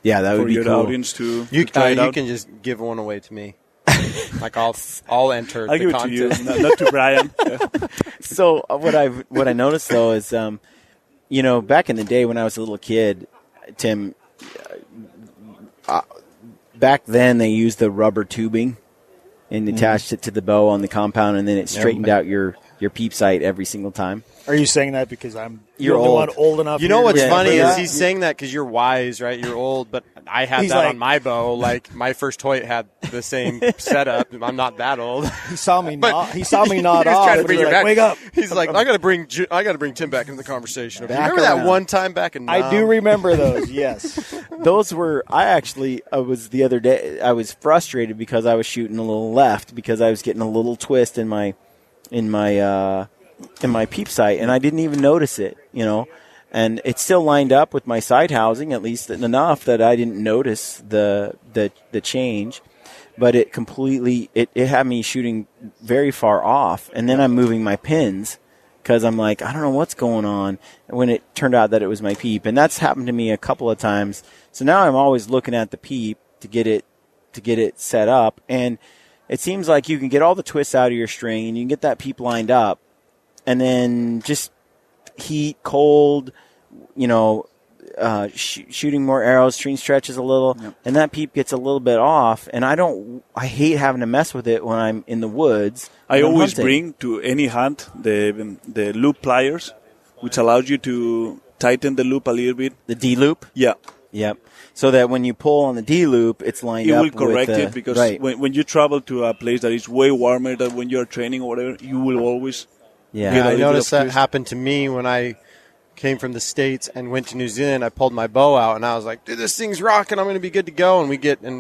Yeah, that would be cool. For your audience to you try it out. You can just give one away to me. Like I'll enter I'll the give contest. it to you, not to Brian. So what I noticed though is, back in the day when I was a little kid, Tim, back then they used the rubber tubing and attached it to the bow on the compound, and then it straightened out your peep sight every single time. Are you saying that because you're the one old enough? You know what's funny is that? he's saying that because you're wise, right? You're old, but I had He's that like- on my bow. Like my first toy had the same setup. I'm not that old. He saw me nod. He saw me He nod was off. trying to and bring he's you like, back. Wake up! He's like, I got to bring Tim back into the conversation. Back Remember that around. one time back in? I do remember those. Yes. Those were I was the other day. I was frustrated because I was shooting a little left because I was getting a little twist in my peep sight, and I didn't even notice it. And it still lined up with my sight housing, at least enough that I didn't notice the change. But it completely it had me shooting very far off, and then I'm moving my pins because I'm like, I don't know what's going on. When it turned out that it was my peep, and that's happened to me a couple of times. So now I'm always looking at the peep to get it set up, and it seems like you can get all the twists out of your string, and you can get that peep lined up, and then just heat, cold, shooting more arrows, string stretches a little, and that peep gets a little bit off, and I hate having to mess with it when I'm in the woods. I always bring to any hunt the loop pliers, which allows you to tighten the loop a little bit. The D-loop? Yeah. Yep. So that when you pull on the D-loop, it's lined it up will correct with it because when you travel to a place that is way warmer than when you're training or whatever, you will always I noticed that happened to me when I came from the States and went to New Zealand, I pulled my bow out and I was like, dude, this thing's rocking. I'm going to be good to go. And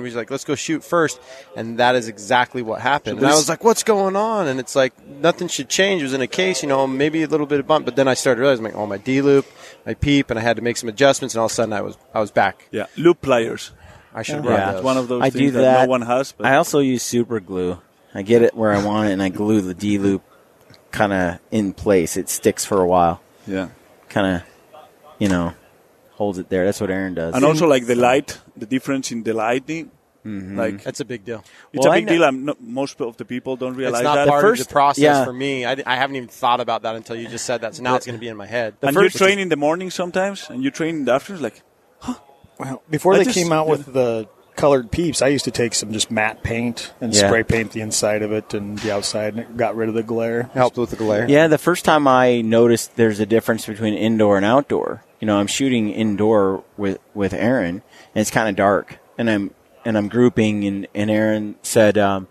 he's like, let's go shoot first. And that is exactly what happened. And I was like, what's going on? And it's like, nothing should change. It was in a case, maybe a little bit of bump. But then I started realizing, like, my D-loop, my peep, and I had to make some adjustments. And all of a sudden I was back. Yeah, loop pliers. I should have brought those. One of those I things do that no one has. But I also use super glue. I get it where I want it, and I glue the D-loop kind of in place. It sticks for a while. Yeah. Kind of, holds it there. That's what Aaron does. And also, like, the difference in the lighting. Mm-hmm. Like, That's a big deal. it's a big deal, and most of the people don't realize It's not that. part of the process for me. I haven't even thought about that until you just said that. So now it's going to be in my head. And you train in the morning sometimes, and you train in the afternoons, like, Well, before they came out with the colored peeps, I used to take some just matte paint and spray paint the inside of it and the outside, and it got rid of the glare. Helped with the glare. Yeah, the first time I noticed there's a difference between indoor and outdoor. I'm shooting indoor with Aaron, and it's kind of dark, and I'm grouping, and Aaron said, and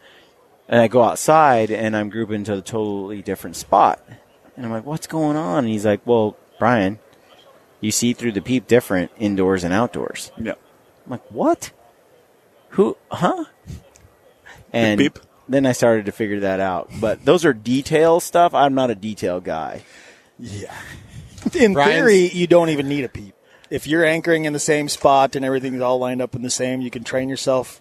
I go outside, and I'm grouping to a totally different spot. And I'm like, what's going on? And he's like, well, Brian, you see through the peep different indoors and outdoors. yeah. I'm like, what? Who? Huh? And Peep. then I started to figure that out. But those are detail stuff. I'm not a detail guy. Yeah. In Brian's- theory, you don't even need a peep. If you're anchoring in the same spot and everything's all lined up in the same, you can train yourself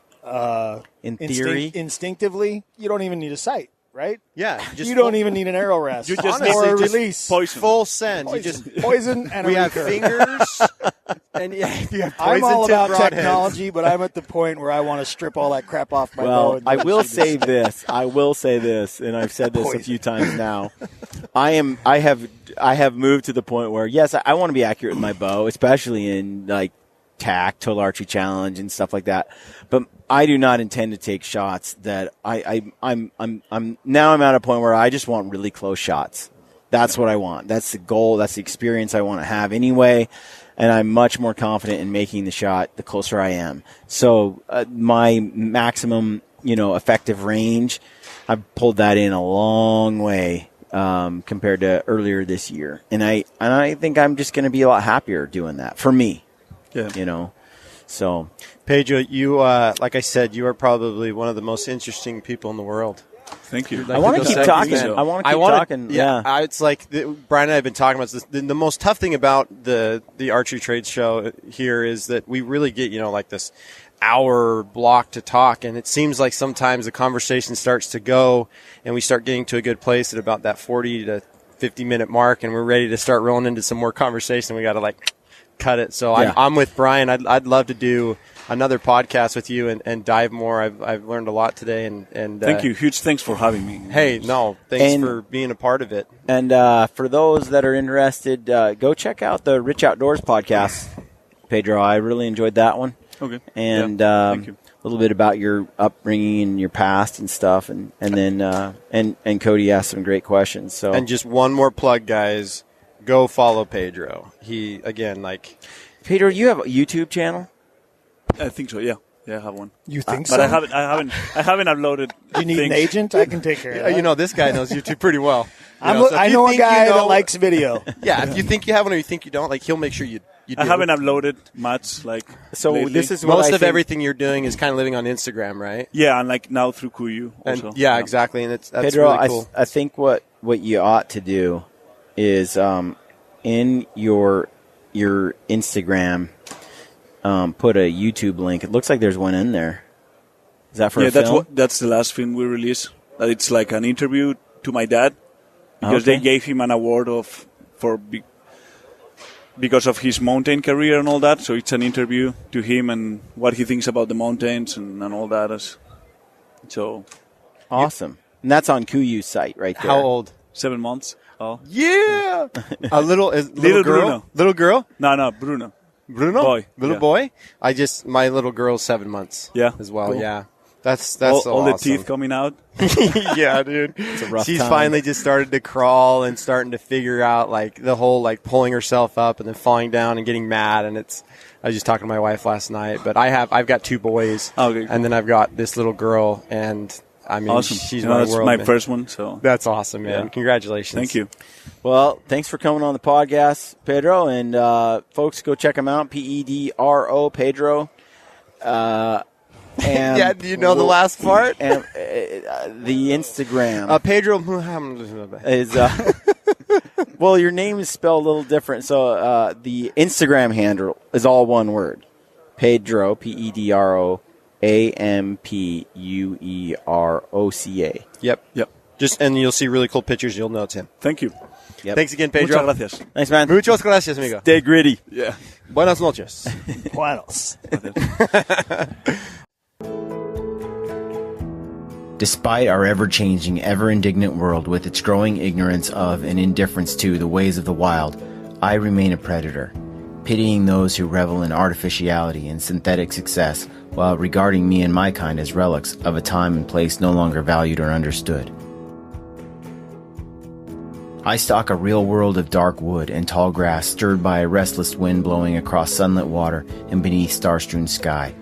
In theory. instinctively. You don't even need a sight, right? Yeah. You don't even need an arrow rest. You just or a need to release. poison. Full send. Poison and a We have recurve. fingers. And you have I'm poison all tip about broadheads. technology, but I'm at the point where I want to strip all that crap off my bow. Well, and I just will shoot say this. I will say this, and I've said this a Poison. few times now. I have moved to the point where, yes, I want to be accurate with my bow, especially in like TAC, Total Archery Challenge, and stuff like that. But I do not intend to take shots that I'm now I'm at a point where I just want really close shots. That's what I want. That's the goal. That's the experience I want to have anyway. And I'm much more confident in making the shot the closer I am. So my maximum, effective range, I've pulled that in a long way compared to earlier this year. And I think I'm just going to be a lot happier doing that for me. Yeah. So Pedro, you, like I said, you are probably one of the most interesting people in the world. Thank you. I want to go keep second talking. again. I want to keep talking. Yeah. It's like Brian and I have been talking about this. The most tough thing about the archery trade show here is that we really get, like this hour block to talk, and it seems like sometimes the conversation starts to go and we start getting to a good place at about that 40 to 50 minute mark, and we're ready to start rolling into some more conversation. We got to cut it. So I'm with Brian. I'd love to do another podcast with you and dive more. I've learned a lot today, and Thank you. Huge thanks for having me. Hey, no, thanks And- for being a part of it. And for those that are interested, go check out the Rich Outdoors podcast, Pedro. I really enjoyed that one. Okay. And Thank you. a little bit about your upbringing and your past and stuff, and then and Cody asked some great questions. So And just one more plug, guys. Go follow Pedro. He, again, Pedro, you have a YouTube channel? I think so. Yeah. Yeah, I have one. You think But so? I haven't uploaded. You need an things. agent? I can take care of that. this guy knows YouTube pretty well. I know a guy that likes video. Yeah, if you think you have one or you think you don't, he'll make sure you do. I haven't uploaded much. So lately. this is what Most I of think- everything you're doing is kind of living on Instagram, right? Yeah, and now through Kuyu And also. exactly. And that's Pedro, really cool. I think what you ought to do is in your Instagram put a YouTube link. It looks like there's one in there. Is that for a film? That's the last film we released. It's like an interview to my dad because Okay. they gave him an award because of his mountain career and all that. So it's an interview to him and what he thinks about the mountains and all that. So Awesome. And that's on Kuyu's site right there. How old? 7 months. Oh Yeah, a little Little girl. Bruno. Little girl. no, Bruno. Bruno. Boy. Little Yeah. boy. My little girl's 7 months. Yeah. as well. Cool. Yeah, that's all so the awesome. teeth coming out. Yeah, dude. a rough She's time. finally just started to crawl and starting to figure out the whole pulling herself up and then falling down and getting mad. And I was just talking to my wife last night, but I've got 2 boys, Okay, cool. and then I've got this little girl, and I mean, Awesome. she's You know, my that's world. my man. first one, so That's awesome, man. Yeah. Congratulations. thank you. Well, thanks for coming on the podcast, Pedro. And folks, go check him out, Pedro, Pedro. And Yeah, do you know the last part? And the Instagram Pedro is well, your name is spelled a little different. So the Instagram handle is all one word: Pedro, Pedro, Ampueroca. Yep. Yep. And you'll see really cool pictures. You'll know it's him. Thank you. Yep. Thanks again, Pedro. Muchas gracias. Thanks, man. Muchas gracias, amigo. Stay gritty. Yeah. Buenas noches. Buenos. Despite our ever-changing, ever-indignant world with its growing ignorance of and indifference to the ways of the wild, I remain a predator, pitying those who revel in artificiality and synthetic success while regarding me and my kind as relics of a time and place no longer valued or understood. I stalk a real world of dark wood and tall grass stirred by a restless wind blowing across sunlit water and beneath star-strewn sky.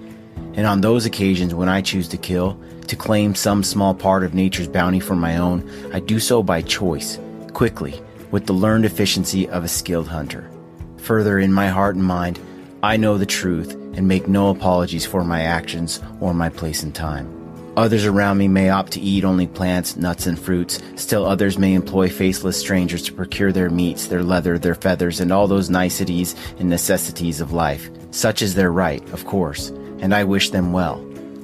And on those occasions when I choose to kill, to claim some small part of nature's bounty for my own, I do so by choice, quickly, with the learned efficiency of a skilled hunter. Further, in my heart and mind, I know the truth and make no apologies for my actions or my place in time. Others around me may opt to eat only plants, nuts, and fruits. Still others may employ faceless strangers to procure their meats, their leather, their feathers, and all those niceties and necessities of life. Such is their right, of course, and I wish them well.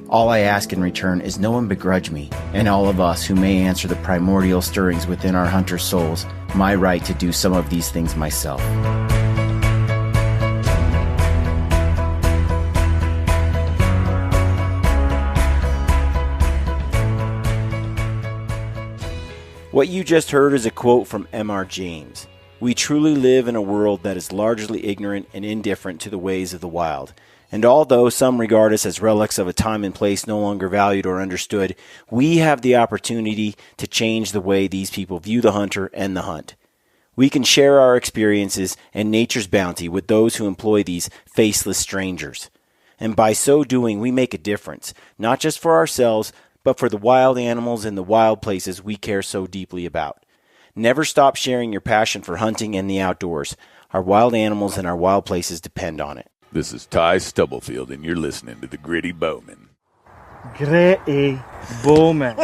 All I ask in return is no one begrudge me, and all of us who may answer the primordial stirrings within our hunter souls, my right to do some of these things myself. What you just heard is a quote from M.R. James. We truly live in a world that is largely ignorant and indifferent to the ways of the wild. And although some regard us as relics of a time and place no longer valued or understood, we have the opportunity to change the way these people view the hunter and the hunt. We can share our experiences and nature's bounty with those who employ these faceless strangers. And by so doing, we make a difference, not just for ourselves, but for the wild animals in the wild places we care so deeply about. Never stop sharing your passion for hunting and the outdoors. Our wild animals and our wild places depend on it. This is Ty Stubblefield, and you're listening to The Gritty Bowman. Gritty Bowman.